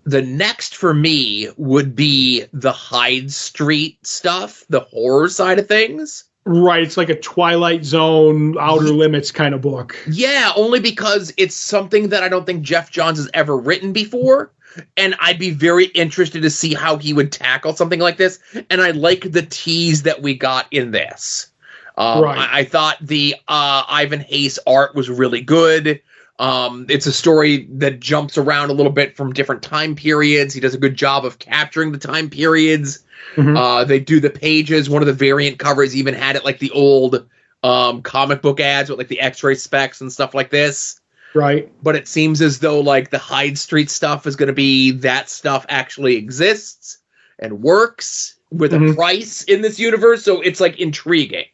A: The next for me would be the Hyde Street stuff, the horror side of things.
B: Right, it's like a Twilight Zone, Outer Limits kind of book.
A: Yeah, only because it's something that I don't think Jeff Johns has ever written before, and I'd be very interested to see how he would tackle something like this, and I like the tease that we got in this.
B: Right.
A: I thought the Ivan Hayes art was really good. It's a story that jumps around a little bit from different time periods. He does a good job of capturing the time periods. Mm-hmm. They do the pages. One of the variant covers even had it like the old comic book ads with like the X-ray specs and stuff like this.
B: Right.
A: But it seems as though like the Hyde Street stuff is going to be that stuff actually exists and works with a price in this universe. So it's like intriguing.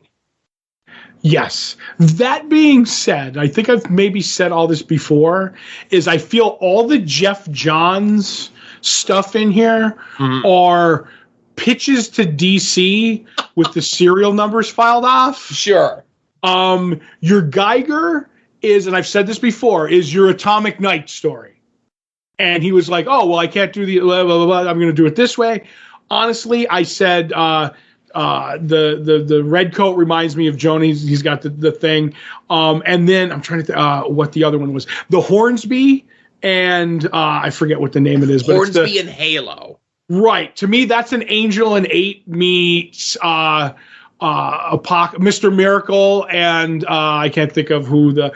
B: Yes. That being said, I think I've maybe said all this before, is I feel all the Jeff Johns stuff in here are pitches to DC with the serial numbers filed off.
A: Sure.
B: Your Geiger is, and I've said this before, is your Atomic Knight story. And he was like, oh, well, I can't do the blah, blah, blah, blah. I'm going to do it this way. Honestly, I said the red coat reminds me of Joni. He's got the thing. And then I'm trying to think what the other one was. The Hornsby and I forget what the name it is. But
A: Hornsby and Halo.
B: Right. To me, that's an Angel and 8 meets Mr. Miracle and I can't think of who the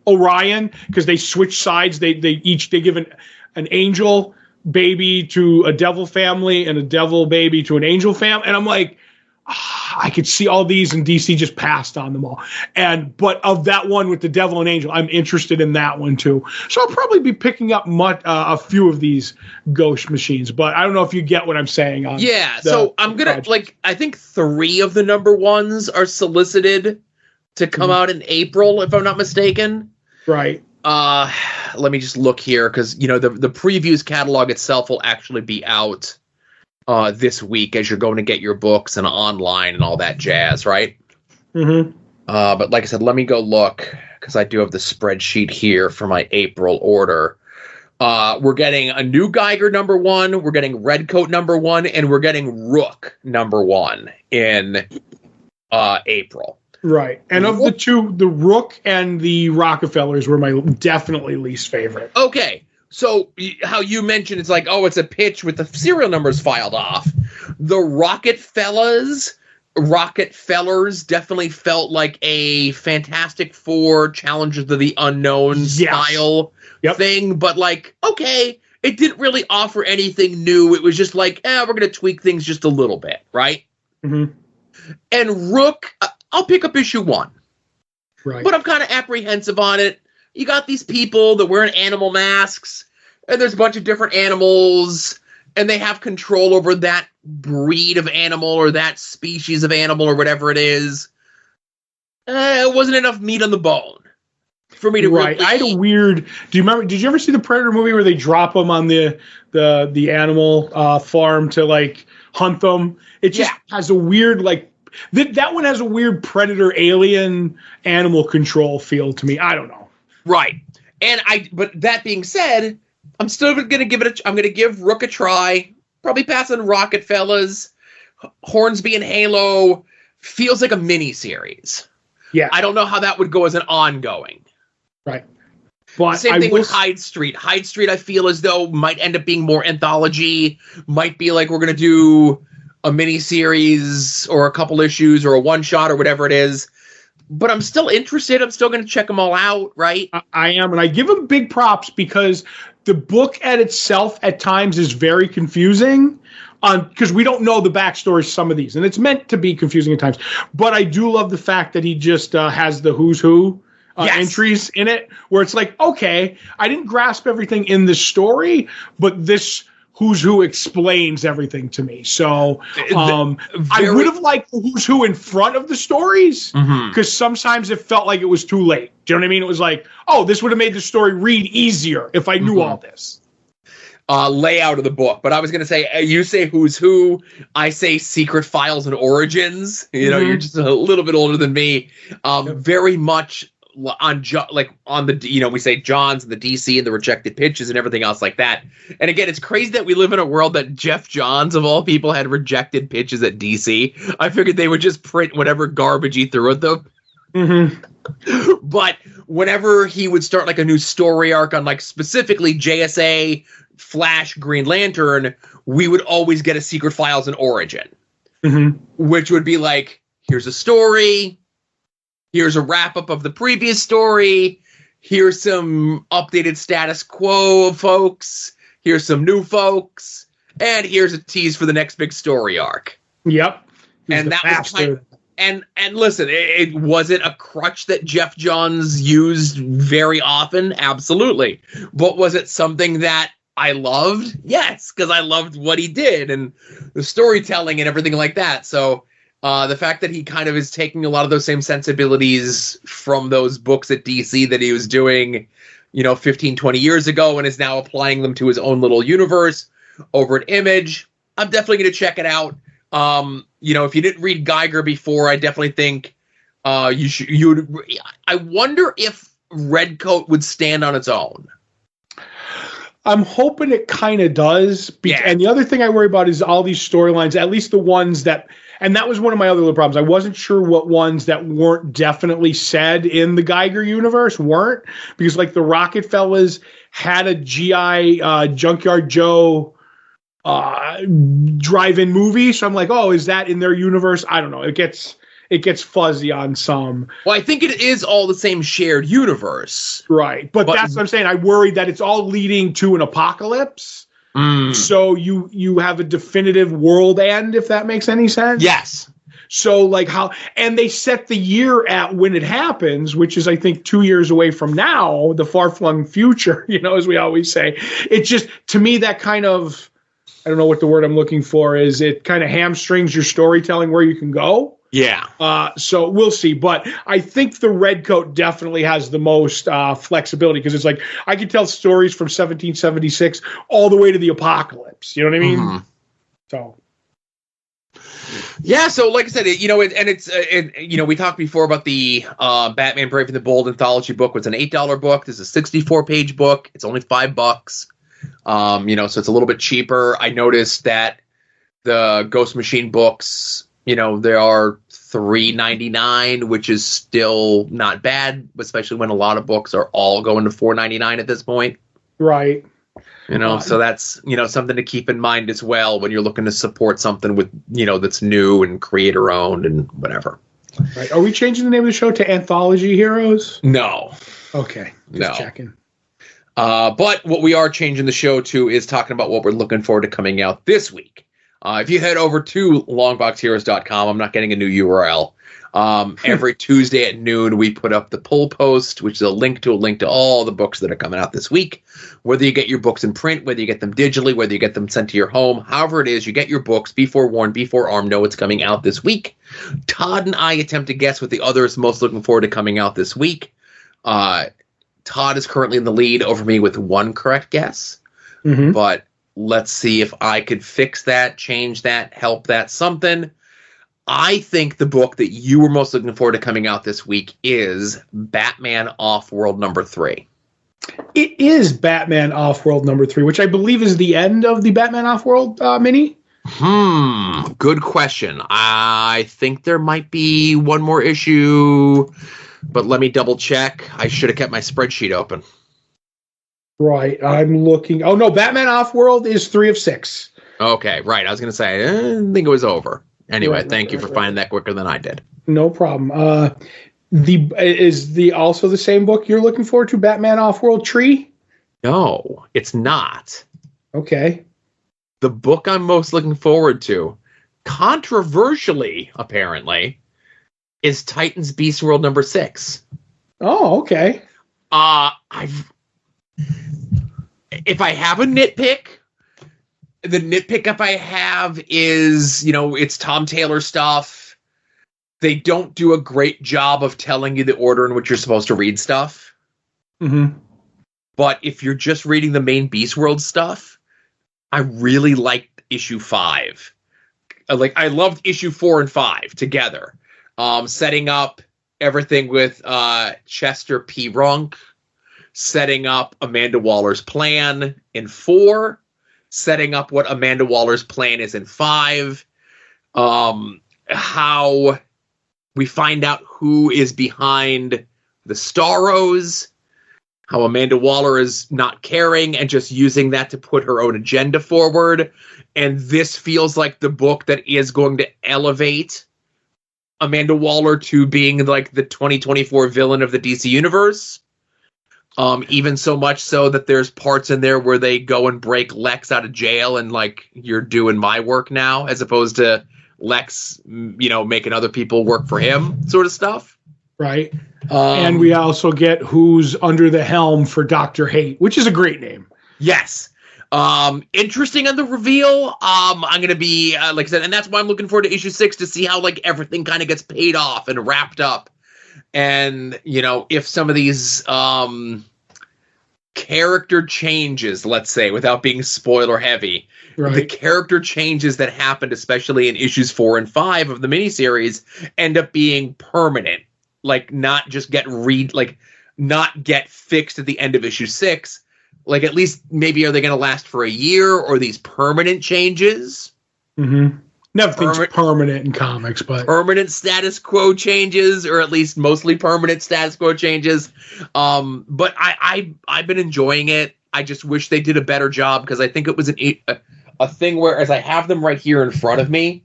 B: Orion, because they switch sides. They give an angel baby to a devil family and a devil baby to an angel family. And I'm like, I could see all these, and DC just passed on them all. But of that one with the devil and angel, I'm interested in that one too. So I'll probably be picking up a few of these ghost machines. But I don't know if you get what I'm saying.
A: So I'm gonna I think 3 of the number ones are solicited to come out in April, if I'm not mistaken.
B: Right.
A: Let me just look here, because the previews catalog itself will actually be out this week as you're going to get your books and online and all that jazz, right?
B: Mm-hmm.
A: But like I said, let me go look, because I do have the spreadsheet here for my April order. We're getting a new Geiger number 1, we're getting Redcoat number 1, and we're getting Rook number 1 in April.
B: Right. And of the two, the Rook and the Rockefellers were my definitely least favorite.
A: Okay. So how you mentioned, it's like, oh, it's a pitch with the serial numbers filed off. The Rockefellers definitely felt like a Fantastic Four Challengers of the Unknown style thing. But like, okay, it didn't really offer anything new. It was just like, we're going to tweak things just a little bit, right?
B: Mm-hmm.
A: And Rook, I'll pick up issue 1.
B: Right.
A: But I'm kind of apprehensive on it. You got these people that wearing animal masks, and there's a bunch of different animals, and they have control over that breed of animal or that species of animal or whatever it is. It wasn't enough meat on the bone for me to really
B: I had a weird. Do you remember? Did you ever see the Predator movie where they drop them on the animal farm to like hunt them? It just has a weird that one has a weird Predator alien animal control feel to me. I don't know.
A: Right. But that being said, I'm still going to give I'm going to give Rook a try. Probably pass on Rockefellers. Hornsby and Halo feels like a mini series.
B: Yeah.
A: I don't know how that would go as an ongoing.
B: Right. But
A: same thing with Hyde Street. Hyde Street, I feel as though might end up being more anthology. Might be like we're going to do a mini series or a couple issues or a one shot or whatever it is. But I'm still interested. I'm still going to check them all out, right?
B: I am, and I give them big props because the book at itself at times is very confusing because we don't know the backstory of some of these, and it's meant to be confusing at times. But I do love the fact that he just has the who's who entries in it, where it's like, okay, I didn't grasp everything in the story, but this who's who explains everything to me. So I would have liked the who's who in front of the stories because sometimes it felt like it was too late. Do you know what I mean? It was like, oh, this would have made the story read easier if I knew all this.
A: Layout of the book. But I was going to say, you say who's who, I say Secret Files and Origins. You're just a little bit older than me. Very much on the, you know, we say John's and the DC and the rejected pitches and everything else like that. And again, it's crazy that we live in a world that Jeff Johns of all people had rejected pitches at DC. I figured they would just print whatever garbage he threw at them.
B: Mm-hmm.
A: But whenever he would start like a new story arc on like specifically JSA, Flash, Green Lantern, we would always get a Secret Files and Origin, which would be like, here's a story, here's a wrap-up of the previous story, here's some updated status quo of folks, here's some new folks, and here's a tease for the next big story arc.
B: Yep.
A: And that was kind of, and listen, it was it a crutch that Jeff Johns used very often? Absolutely. But was it something that I loved? Yes, because I loved what he did and the storytelling and everything like that. So the fact that he kind of is taking a lot of those same sensibilities from those books at DC that he was doing, you know, 15, 20 years ago and is now applying them to his own little universe over at Image, I'm definitely going to check it out. You know, if you didn't read Geiger before, I definitely think you would. I wonder if Redcoat would stand on its own.
B: I'm hoping it kind of does.
A: Yeah.
B: And the other thing I worry about is all these storylines, at least the ones that, and that was one of my other little problems. I wasn't sure what ones that weren't definitely said in the Geiger universe weren't, because like the Rocket Fellas had a GI Junkyard Joe drive-in movie, so I'm like, oh, is that in their universe? I don't know. It gets fuzzy on some.
A: Well, I think it is all the same shared universe,
B: right? But that's what I'm saying. I worry that it's all leading to an apocalypse. So you have a definitive world end, if that makes any sense.
A: Yes.
B: So like how, and they set the year at when it happens, which is I think 2 years away from now, the far-flung future. You know, as we always say, it just, to me, that kind of, I don't know what the word I'm looking for is. It kind of hamstrings your storytelling where you can go.
A: Yeah.
B: So we'll see. But I think the Redcoat definitely has the most flexibility, because it's like I can tell stories from 1776 all the way to the apocalypse. You know what I mean?
A: Mm-hmm.
B: So.
A: Yeah, so like I said, you know, you know, we talked before about the Batman Brave and the Bold anthology book. Was an $8 book. This is a 64-page book. It's only $5. You know, so it's a little bit cheaper. I noticed that the Ghost Machine books, you know, they are $3.99, which is still not bad, especially when a lot of books are all going to $4.99 at this point.
B: Right.
A: You know, so that's, you know, something to keep in mind as well when you're looking to support something with, you know, that's new and creator owned and whatever.
B: Right. Are we changing the name of the show to Anthology Heroes?
A: No.
B: Okay. Just checking.
A: But what we are changing the show to is talking about what we're looking forward to coming out this week. If you head over to longboxheroes.com, I'm not getting a new URL. Every Tuesday at noon, we put up the pull post, which is a link to all the books that are coming out this week. Whether you get your books in print, whether you get them digitally, whether you get them sent to your home, however it is, you get your books, be forewarned, be forearmed, know what's coming out this week. Todd and I attempt to guess what the others most looking forward to coming out this week. Todd is currently in the lead over me with one correct guess. Mm-hmm. But let's see if I could fix that, change that, help that, something. I think the book that you were most looking forward to coming out this week is Batman Offworld #3.
B: It is Batman Offworld #3, which I believe is the end of the Batman Offworld mini.
A: Good question. I think there might be one more issue, but let me double check. I should have kept my spreadsheet open.
B: Right, I'm looking. Oh, no, Batman Offworld is 3 of 6.
A: Okay, right. I was going to say, I didn't think it was over. Anyway, thank you for finding that quicker than I did.
B: No problem. Is also the same book you're looking forward to, Batman Offworld Tree?
A: No, it's not.
B: Okay.
A: The book I'm most looking forward to, controversially, apparently, is Titans Beast World #6.
B: Oh, okay.
A: If I have a nitpick, the nitpick if I have is, you know, it's Tom Taylor stuff. They don't do a great job of telling you the order in which you're supposed to read stuff.
B: Mm-hmm.
A: But if you're just reading the main Beast World stuff, I really liked issue 5. I loved issue 4 and 5 together. Setting up everything with Chester P. Runk setting up Amanda Waller's plan in 4, setting up what Amanda Waller's plan is in 5, how we find out who is behind the Starros, how Amanda Waller is not caring and just using that to put her own agenda forward. And this feels like the book that is going to elevate Amanda Waller to being like the 2024 villain of the DC universe. Even so much so that there's parts in there where they go and break Lex out of jail and like, you're doing my work now, as opposed to Lex, making other people work for him sort of stuff.
B: Right. And we also get who's under the helm for Dr. Hate, which is a great name.
A: Yes. Interesting on the reveal. I'm going to be, like I said, and that's why I'm looking forward to issue 6 to see how like everything kind of gets paid off and wrapped up. And, if some of these, character changes, let's say, without being spoiler heavy, right, the character changes that happened, especially in issues 4 and 5 of the miniseries, end up being permanent. Like, not just not get fixed at the end of issue 6. Like, at least maybe are they going to last for a year, or these permanent changes?
B: Mm-hmm. Nothing's permanent in comics, but
A: permanent status quo changes, or at least mostly permanent status quo changes. But I've been enjoying it. I just wish they did a better job, because I think it was a thing where, as I have them right here in front of me,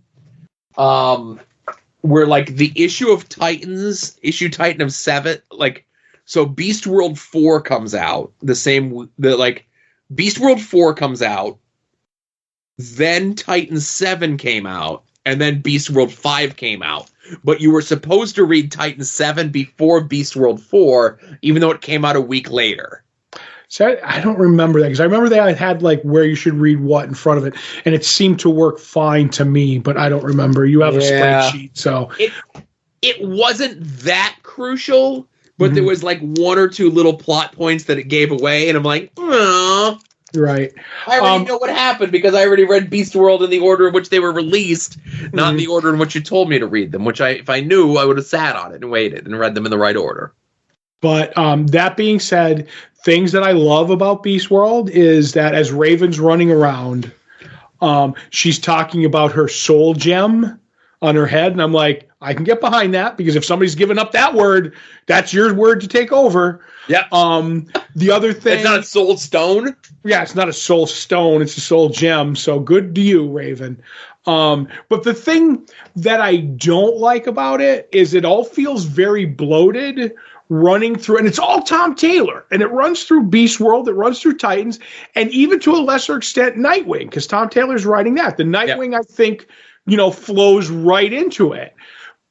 A: where like the issue of Titan of 7, like, so Beast World 4 comes out Beast World 4 comes out, then Titan 7 came out, and then Beast World 5 came out. But you were supposed to read Titan 7 before Beast World 4, even though it came out a week later.
B: So I don't remember that, because I remember they had like where you should read what in front of it, and it seemed to work fine to me, but I don't remember. You have a spreadsheet, so
A: it wasn't that crucial, but there was like 1 or 2 little plot points that it gave away, and I'm like, oh.
B: Right.
A: I already know what happened, because I already read Beast World in the order in which they were released, not in the order in which you told me to read them, which if I knew, I would have sat on it and waited and read them in the right order.
B: But that being said, things that I love about Beast World is that as Raven's running around, she's talking about her soul gem on her head, and I'm like, I can get behind that, because if somebody's given up that word, that's your word to take over.
A: Yeah.
B: The other thing,
A: it's not a soul stone.
B: Yeah, it's not a soul stone; it's a soul gem. So good to you, Raven. But the thing that I don't like about it is it all feels very bloated, running through, and it's all Tom Taylor, and it runs through Beast World, it runs through Titans, and even to a lesser extent Nightwing, because Tom Taylor's writing that. The Nightwing, I think, flows right into it.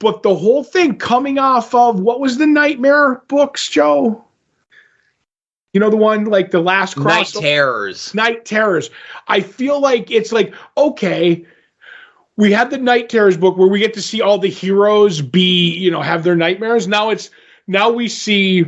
B: But the whole thing coming off of, what was the Nightmare books, Joe? The one, like the last crossover? Night Terrors. I feel like it's like, okay, we had the Night Terrors book where we get to see all the heroes have their nightmares. Now we see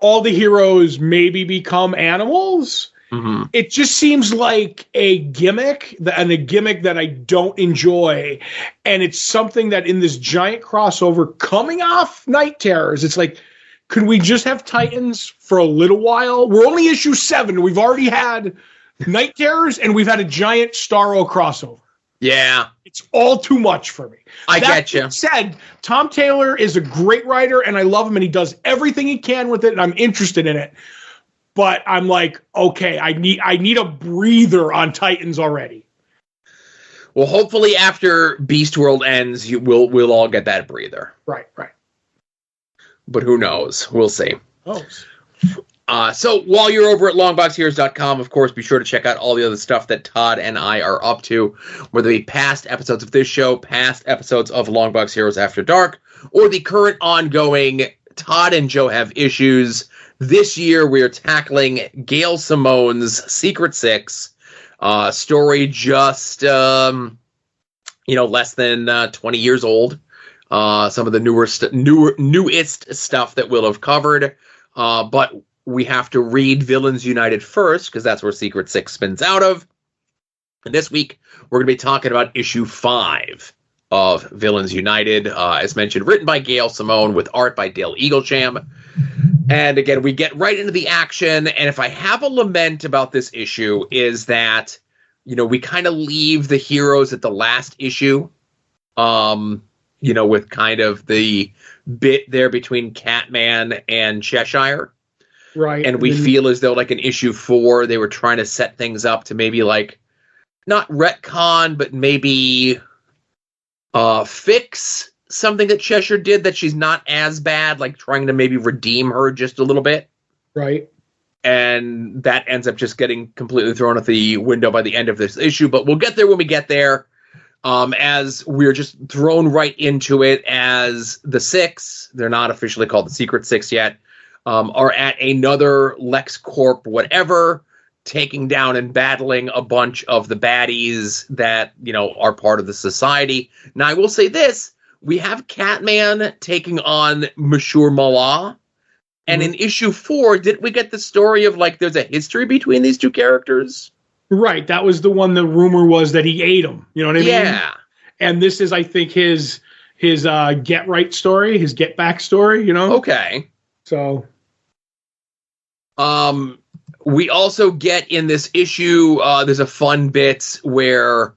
B: all the heroes maybe become animals. Mm-hmm. It just seems like a gimmick, and a gimmick that I don't enjoy. And it's something that in this giant crossover coming off Night Terrors, it's like, could we just have Titans for a little while? We're only issue 7. We've already had Night Terrors, and we've had a giant Starro crossover.
A: Yeah.
B: It's all too much for me.
A: I get you.
B: That said, Tom Taylor is a great writer, and I love him, and he does everything he can with it, and I'm interested in it. But I'm like, okay, I need a breather on Titans already.
A: Well, hopefully after Beast World ends, we'll all get that breather.
B: Right.
A: But who knows? We'll see.
B: Oh.
A: So while you're over at longboxheroes.com, of course, be sure to check out all the other stuff that Todd and I are up to, whether it be past episodes of this show, past episodes of Longbox Heroes After Dark, or the current ongoing Todd and Joe Have Issues. This year, we are tackling Gail Simone's Secret Six story, just less than 20 years old. Some of the newest stuff that we'll have covered, but we have to read Villains United first, because that's where Secret Six spins out of. And this week, we're going to be talking about issue 5 of Villains United. As mentioned, written by Gail Simone with art by Dale Eaglesham. And again, we get right into the action. And if I have a lament about this issue is that, we kind of leave the heroes at the last issue, with kind of the bit there between Catman and Cheshire.
B: Right.
A: And we feel as though like in issue 4, they were trying to set things up to maybe like not retcon, but maybe fix something that Cheshire did that she's not as bad, like trying to maybe redeem her just a little bit.
B: Right.
A: And that ends up just getting completely thrown out the window by the end of this issue. But we'll get there when we get there. As we're just thrown right into it as the Six, they're not officially called the Secret Six yet, are at another LexCorp whatever, taking down and battling a bunch of the baddies that, are part of the society. Now, I will say this. We have Catman taking on Monsieur Mallah. And in issue 4, didn't we get the story of, like, there's a history between these two characters?
B: Right. That was the one the rumor was that he ate him. You know what I mean?
A: Yeah. And
B: this is, I think, his get right story, his get back story,
A: Okay.
B: So.
A: We also get in this issue, there's a fun bit where,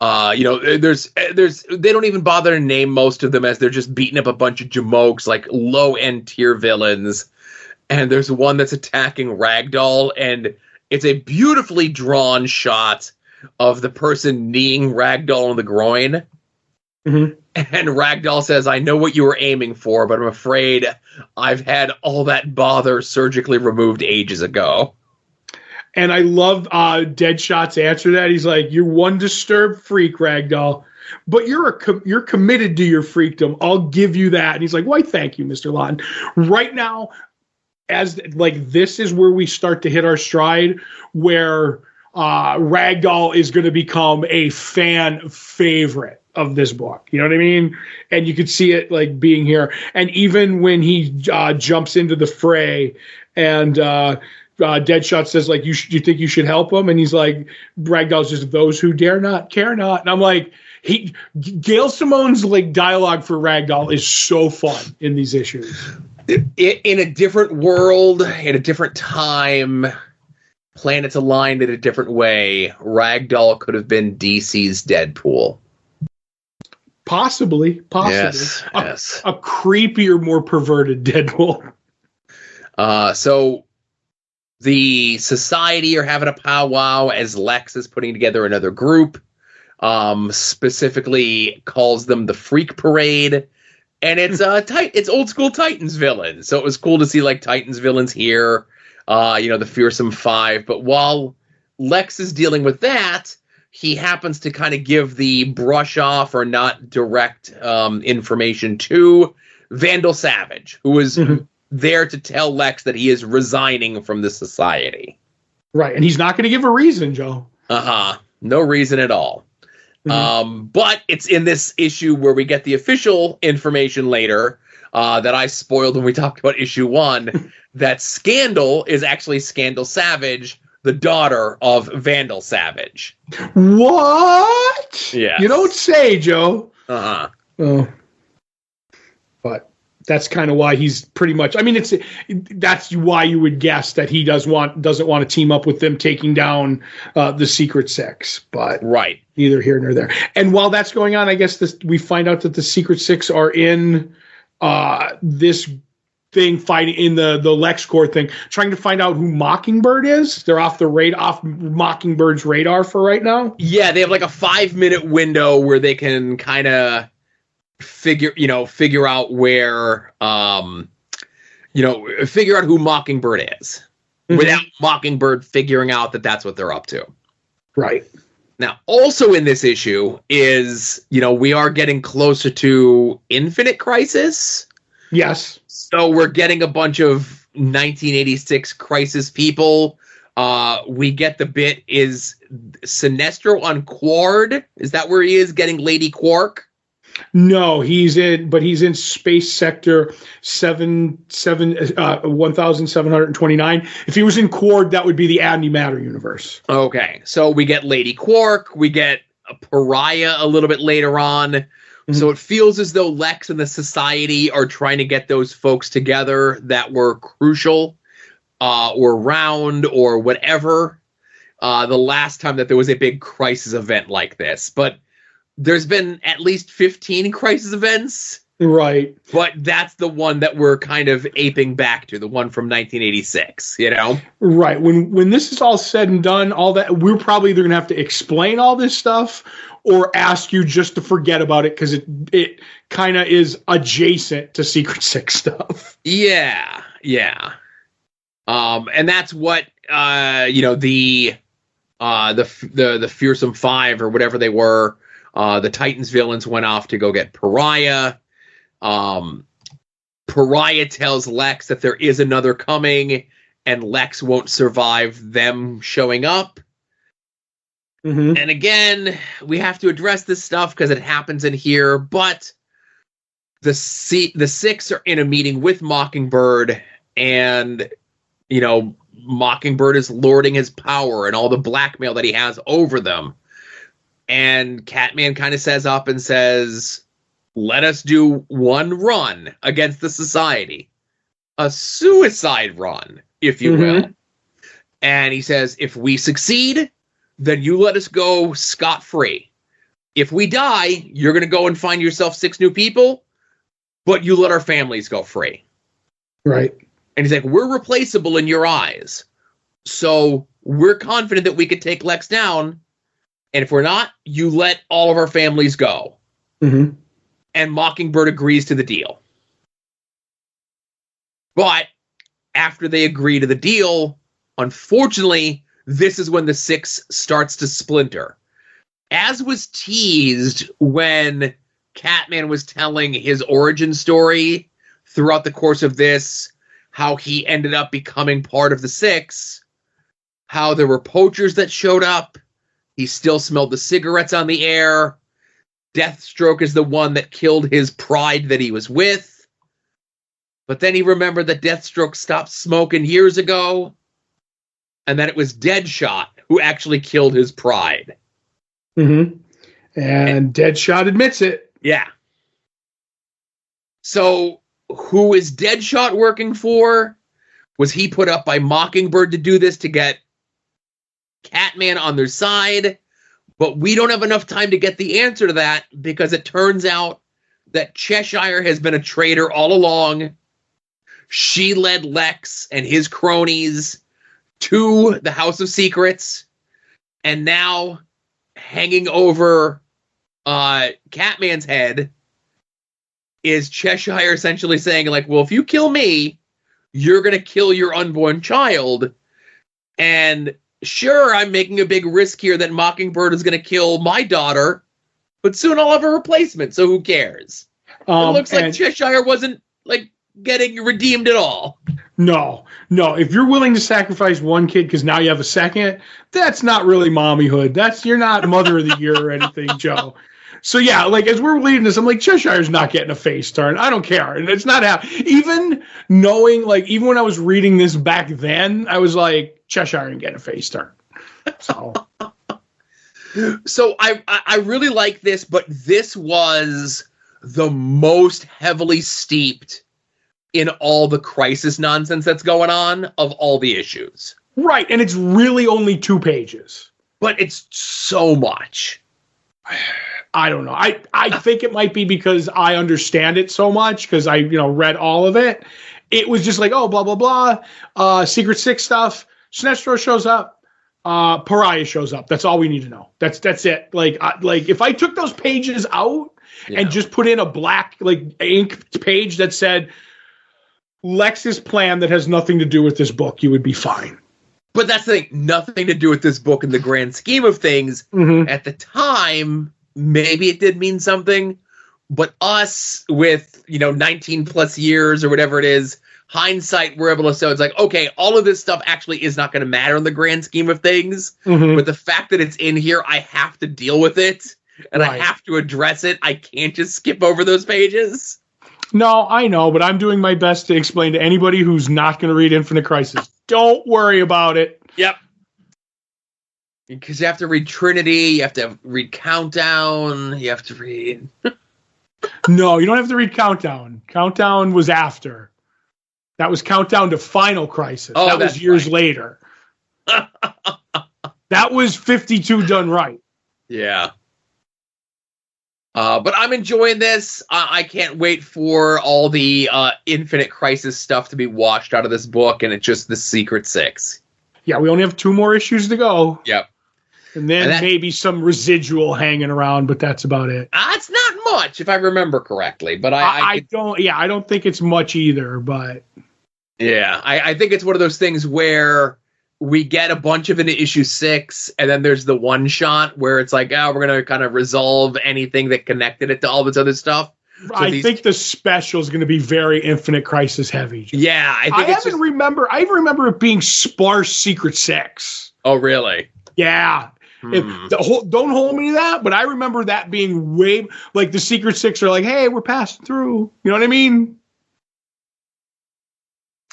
A: there's they don't even bother to name most of them as they're just beating up a bunch of jamokes, like low-end tier villains. And there's one that's attacking Ragdoll, and it's a beautifully drawn shot of the person kneeing Ragdoll in the groin. Mm-hmm. And Ragdoll says, I know what you were aiming for, but I'm afraid I've had all that bother surgically removed ages ago.
B: And I love Deadshot's answer to that. He's like, you're one disturbed freak, Ragdoll, but you're committed to your freakdom. I'll give you that. And he's like, why, thank you, Mr. Lawton. Right now, this is where we start to hit our stride, where Ragdoll is going to become a fan favorite of this book. You know what I mean? And you could see it like being here. And even when he jumps into the fray and Deadshot says, like, you think you should help him? And he's like, Ragdoll's just those who dare not, care not. And I'm like, Gail Simone's like dialogue for Ragdoll is so fun in these issues.
A: In a different world, in a different time, planets aligned in a different way, Ragdoll could have been DC's Deadpool.
B: Possibly.
A: Yes.
B: A creepier, more perverted Deadpool.
A: So the society are having a powwow as Lex is putting together another group. Specifically calls them the Freak Parade. And it's it's old school Titans villains. So it was cool to see like Titans villains here, the Fearsome Five. But while Lex is dealing with that, he happens to kind of give the brush off or not direct information to Vandal Savage, who is there to tell Lex that he is resigning from the society.
B: Right. And he's not going to give a reason, Joe.
A: No reason at all. But it's in this issue where we get the official information later that I spoiled when we talked about issue 1, that Scandal is actually Scandal Savage, the daughter of Vandal Savage.
B: What?
A: Yeah.
B: You don't say, Joe.
A: Oh.
B: But that's kind of why he's pretty much, I mean, that's why you would guess that he doesn't want to team up with them taking down the Secret Six, but
A: right.
B: Neither here nor there. And while that's going on, I guess we find out that the Secret Six are in this thing fighting in the LexCorp thing, trying to find out who Mockingbird is. They're off Mockingbird's radar for right now.
A: Yeah, they have like a 5-minute window where they can kind of figure out where figure out who Mockingbird is without Mockingbird figuring out that that's what they're up to.
B: Right.
A: Now, also in this issue is, we are getting closer to Infinite Crisis.
B: Yes.
A: So we're getting a bunch of 1986 Crisis people. We get the bit, is Sinestro on Quard? Is that where he is, getting Lady Quark?
B: No, he's in Space Sector 1729. If he was in Quard, that would be the Antimatter universe.
A: Okay, so we get Lady Quark, we get a pariah a little bit later on. Mm-hmm. So it feels as though Lex and the Society are trying to get those folks together that were crucial or around or whatever the last time that there was a big crisis event like this. But there's been at least 15 crisis events.
B: Right.
A: But that's the one that we're kind of aping back to, the one from 1986, you know?
B: Right. When this is all said and done, all that, we're probably either going to have to explain all this stuff or ask you just to forget about it because it kind of is adjacent to Secret Six stuff.
A: Yeah. And that's what, the Fearsome Five or whatever they were, the Titans villains went off to go get Pariah. Pariah tells Lex that there is another coming and Lex won't survive them showing up. Mm-hmm. And again, we have to address this stuff because it happens in here, but the Six are in a meeting with Mockingbird and, Mockingbird is lording his power and all the blackmail that he has over them. And Catman kind of says, let us do one run against the Society. A suicide run, if you will. And he says, if we succeed, then you let us go scot-free. If we die, you're going to go and find yourself 6 new people, but you let our families go free.
B: Right.
A: And he's like, we're replaceable in your eyes. So we're confident that we could take Lex down. And if we're not, you let all of our families go. Mm-hmm. And Mockingbird agrees to the deal. But after they agree to the deal, unfortunately, this is when the Six starts to splinter. As was teased when Catman was telling his origin story throughout the course of this, how he ended up becoming part of the Six, how there were poachers that showed up, he still smelled the cigarettes on the air, Deathstroke is the one that killed his pride that he was with. But then he remembered that Deathstroke stopped smoking years ago, and that it was Deadshot who actually killed his pride.
B: Mm-hmm. And Deadshot admits it.
A: Yeah. So who is Deadshot working for? Was he put up by Mockingbird to do this to get Catman on their side? But we don't have enough time to get the answer to that because it turns out that Cheshire has been a traitor all along. She led Lex and his cronies to the House of Secrets. And now, hanging over Catman's head, is Cheshire essentially saying, well, if you kill me, you're going to kill your unborn child. And sure, I'm making a big risk here that Mockingbird is going to kill my daughter, but soon I'll have a replacement, so who cares? It looks like Cheshire wasn't, getting redeemed at all.
B: No. If you're willing to sacrifice one kid because now you have a second, that's not really mommyhood. You're not mother of the year or anything, Joe. So, yeah, as we're reading this, I'm like, Cheshire's not getting a face turn. I don't care. And it's not happening. Even knowing, even when I was reading this back then, I was like, Cheshire ain't getting a face turn.
A: So I really like this, but this was the most heavily steeped in all the crisis nonsense that's going on of all the issues.
B: Right, and it's really only 2 pages.
A: But it's so much.
B: I don't know. I think it might be because I understand it so much because I read all of it. It was just blah, blah, blah. Secret Six stuff. Sinestro shows up. Pariah shows up. That's all we need to know. That's it. If I took those pages out and just put in a black ink page that said Lex's plan that has nothing to do with this book, you would be fine.
A: But that's the thing, nothing to do with this book in the grand scheme of things. Mm-hmm. At the time, maybe it did mean something, but us with, 19 plus years or whatever it is, hindsight, we're able to say, it's okay, all of this stuff actually is not going to matter in the grand scheme of things. Mm-hmm. But the fact that it's in here, I have to deal with it and I have to address it. I can't just skip over those pages.
B: No, I know, but I'm doing my best to explain to anybody who's not going to read Infinite Crisis. Don't worry about it.
A: Yep. Because you have to read Trinity, you have to read Countdown, you have to read...
B: No, you don't have to read Countdown. Countdown was after. That was Countdown to Final Crisis.
A: Oh,
B: that was years later. That was 52 done right.
A: Yeah. But I'm enjoying this. I can't wait for all the Infinite Crisis stuff to be washed out of this book, and it's just the Secret Six.
B: Yeah, we only have 2 more issues to go.
A: Yep.
B: And then maybe some residual hanging around, but that's about it.
A: It's not much, if I remember correctly. But I
B: don't think it's much either. But
A: yeah, I think it's one of those things where we get a bunch of it in issue 6, and then there's the one shot where it's like, we're gonna kind of resolve anything that connected it to all this other stuff. So
B: I think the special is going to be very Infinite Crisis heavy.
A: Yeah, I
B: remember it being sparse Secret Six.
A: Oh, really?
B: Yeah. Don't hold me to that, but I remember that being way like the Secret Six are like, hey, we're passing through. You know what I mean?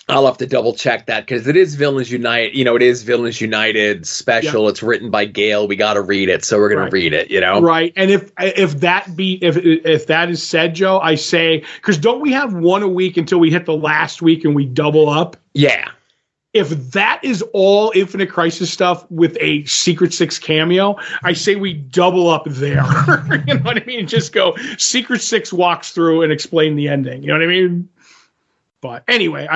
A: I'll have to double check that because it is Villains Unite. It is Villains United special. Yep. It's written by Gale. We got to read it, so we're going to read it.
B: Right. And if that is said, Joe, I say because don't we have one a week until we hit the last week and we double up?
A: Yeah.
B: If that is all Infinite Crisis stuff with a Secret Six cameo, I say we double up there. You know what I mean? Just go Secret Six walks through and explain the ending. You know what I mean? But anyway,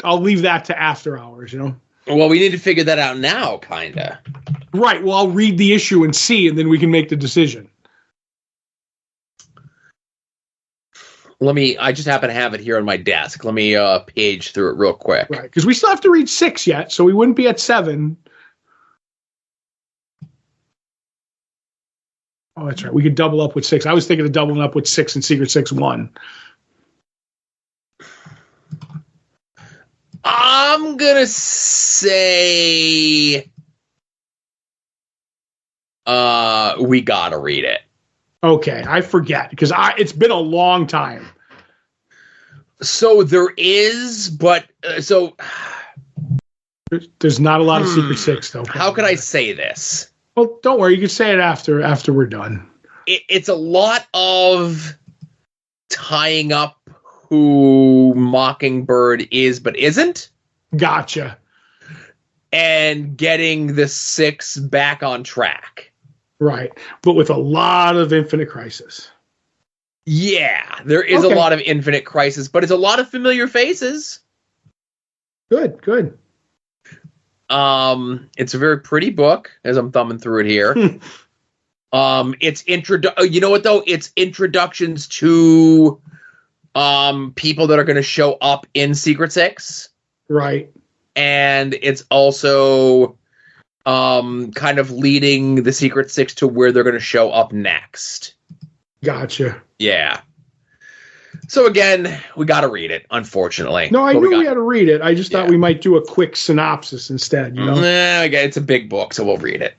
B: I'll leave that to after hours.
A: Well, we need to figure that out now, kinda.
B: Right. Well, I'll read the issue and see, and then we can make the decision.
A: I just happen to have it here on my desk. Let me page through it real quick.
B: Right, because we still have to read 6 yet, so we wouldn't be at 7. Oh, that's right. We could double up with 6. I was thinking of doubling up with 6 and Secret Six 1.
A: I'm gonna say we gotta read it.
B: Okay, I forget because it's been a long time.
A: So there is, but
B: there's not a lot of Secret Six though.
A: How can I say this?
B: Well, don't worry, you can say it after we're done.
A: It's a lot of tying up who Mockingbird is but isn't.
B: Gotcha.
A: And getting the 6 back on track.
B: Right. But with a lot of Infinite Crisis.
A: Yeah, there is a lot of Infinite Crisis, but it's a lot of familiar faces.
B: Good.
A: It's a very pretty book as I'm thumbing through it here. It's you know what though? It's introductions to people that are going to show up in Secret Six.
B: Right.
A: And it's also kind of leading the Secret Six to where they're going to show up next.
B: Gotcha.
A: Yeah. So again, we got to read it, unfortunately.
B: No, I knew we had to read it. I just thought we might do a quick synopsis instead,
A: Okay, it's a big book, so we'll read it.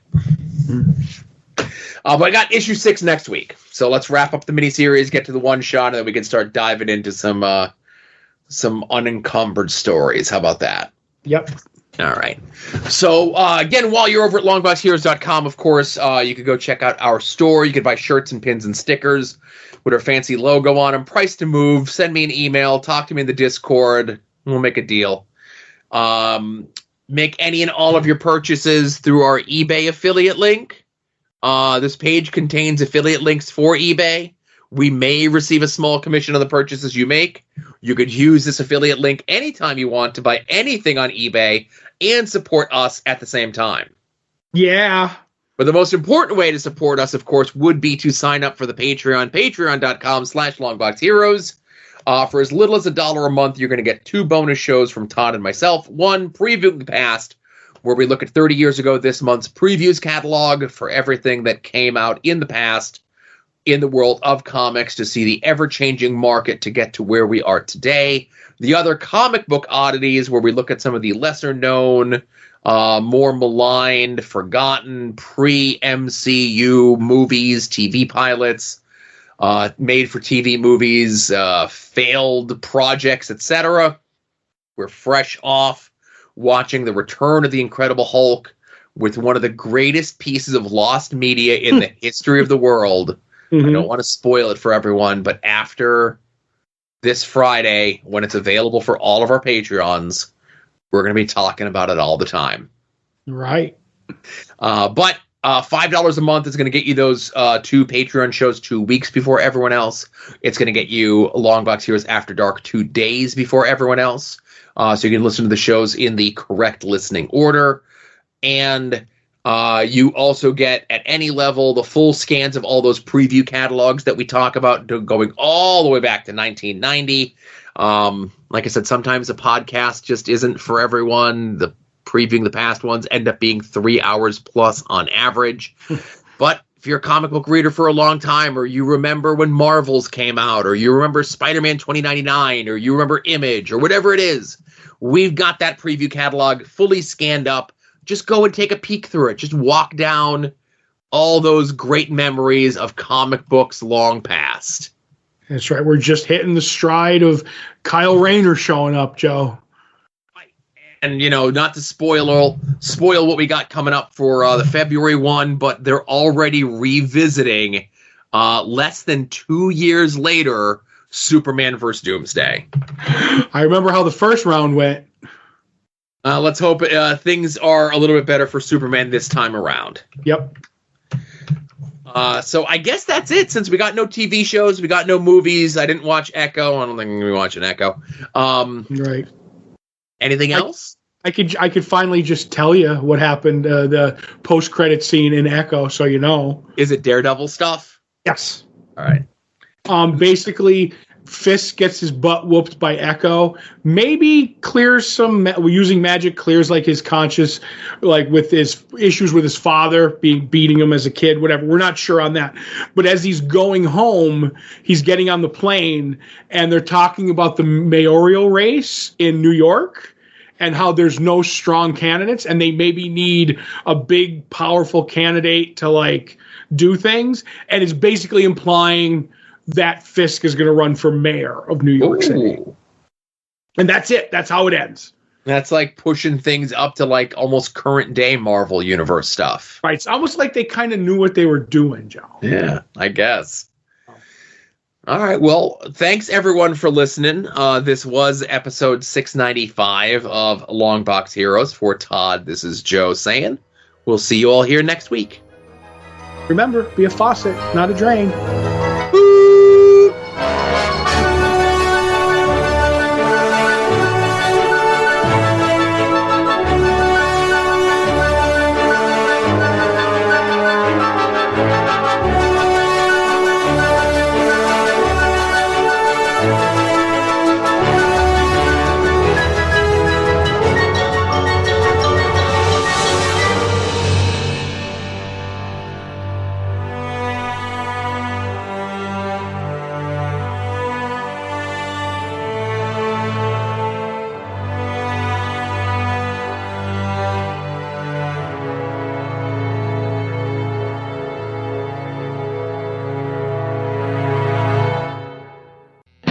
A: But I got issue 6 next week. So let's wrap up the miniseries, get to the one shot, and then we can start diving into some unencumbered stories. How about that?
B: Yep.
A: All right. So, again, while you're over at longboxheroes.com, of course, you could go check out our store. You could buy shirts and pins and stickers with our fancy logo on them. Price to move. Send me an email. Talk to me in the Discord. We'll make a deal. Make any and all of your purchases through our eBay affiliate link. This page contains affiliate links for eBay. We may receive a small commission on the purchases you make. You could use this affiliate link anytime you want to buy anything on eBay and support us at the same time.
B: Yeah.
A: But the most important way to support us, of course, would be to sign up for the Patreon, patreon.com/longboxheroes. For as little as $1 a month, you're going to get 2 bonus shows from Todd and myself. One, Previewing the Past, where we look at 30 years ago this month's previews catalog for everything that came out in the past in the world of comics to see the ever-changing market to get to where we are today. The other, Comic Book Oddities, where we look at some of the lesser-known, more maligned, forgotten, pre-MCU movies, TV pilots, made-for-TV movies, failed projects, etc. We're fresh off watching The Return of the Incredible Hulk. with one of the greatest pieces of lost media in the history of the world. I don't want to spoil it for everyone, but after this Friday, when it's available for all of our Patreons, we're going to be talking about it all the time.
B: Right.
A: But $5 a month is going to get you those 2 Patreon shows 2 weeks before everyone else. It's going to get you Longbox Heroes After Dark 2 days before everyone else. So you can listen to the shows in the correct listening order. And you also get, at any level, the full scans of all those preview catalogs that we talk about, going all the way back to 1990. Like I said, sometimes a podcast just isn't for everyone. The previewing the past ones end up being 3 hours plus on average. But if you're a comic book reader for a long time, or you remember when Marvels came out, or you remember Spider-Man 2099, or you remember Image, or whatever it is, we've got that preview catalog fully scanned up. Just go and take a peek through it. Just walk down all those great memories of comic books long past.
B: That's right. We're just hitting the stride of Kyle Rayner showing up, Joe.
A: And, not to spoil what we got coming up for the February one, but they're already revisiting, less than 2 years later, Superman vs. Doomsday.
B: I remember how the first round went.
A: Let's hope things are a little bit better for Superman this time around.
B: Yep.
A: So I guess that's it. Since we got no TV shows, we got no movies. I didn't watch Echo. I don't think I'm going to be watching Echo.
B: Right.
A: Anything else?
B: I could finally just tell you what happened, the post-credit scene in Echo, so you know.
A: Is it Daredevil stuff?
B: Yes.
A: All right.
B: Basically, Fisk gets his butt whooped by Echo. Maybe clears using magic, clears like his conscience, like with his issues with his father beating him as a kid, whatever. We're not sure on that. But as he's going home, he's getting on the plane, and they're talking about the mayoral race in New York and how there's no strong candidates, and they maybe need a big, powerful candidate to do things. And it's basically implying that Fisk is going to run for mayor of New York City. And that's it. That's how it ends.
A: That's like pushing things up to almost current day Marvel Universe stuff.
B: Right. It's almost like they kind of knew what they were doing, Joe.
A: Yeah, I guess. All right. Well, thanks everyone for listening. This was episode 695 of Longbox Heroes. For Todd, this is Joe saying we'll see you all here next week.
B: Remember, be a faucet, not a drain.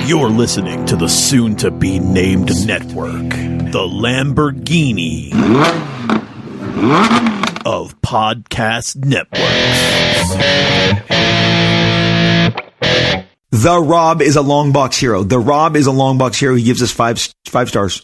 C: You're listening to the soon-to-be-named network, the Lamborghini of podcast networks.
E: The Rob is a Longbox hero. The Rob is a Longbox hero. He gives us five stars.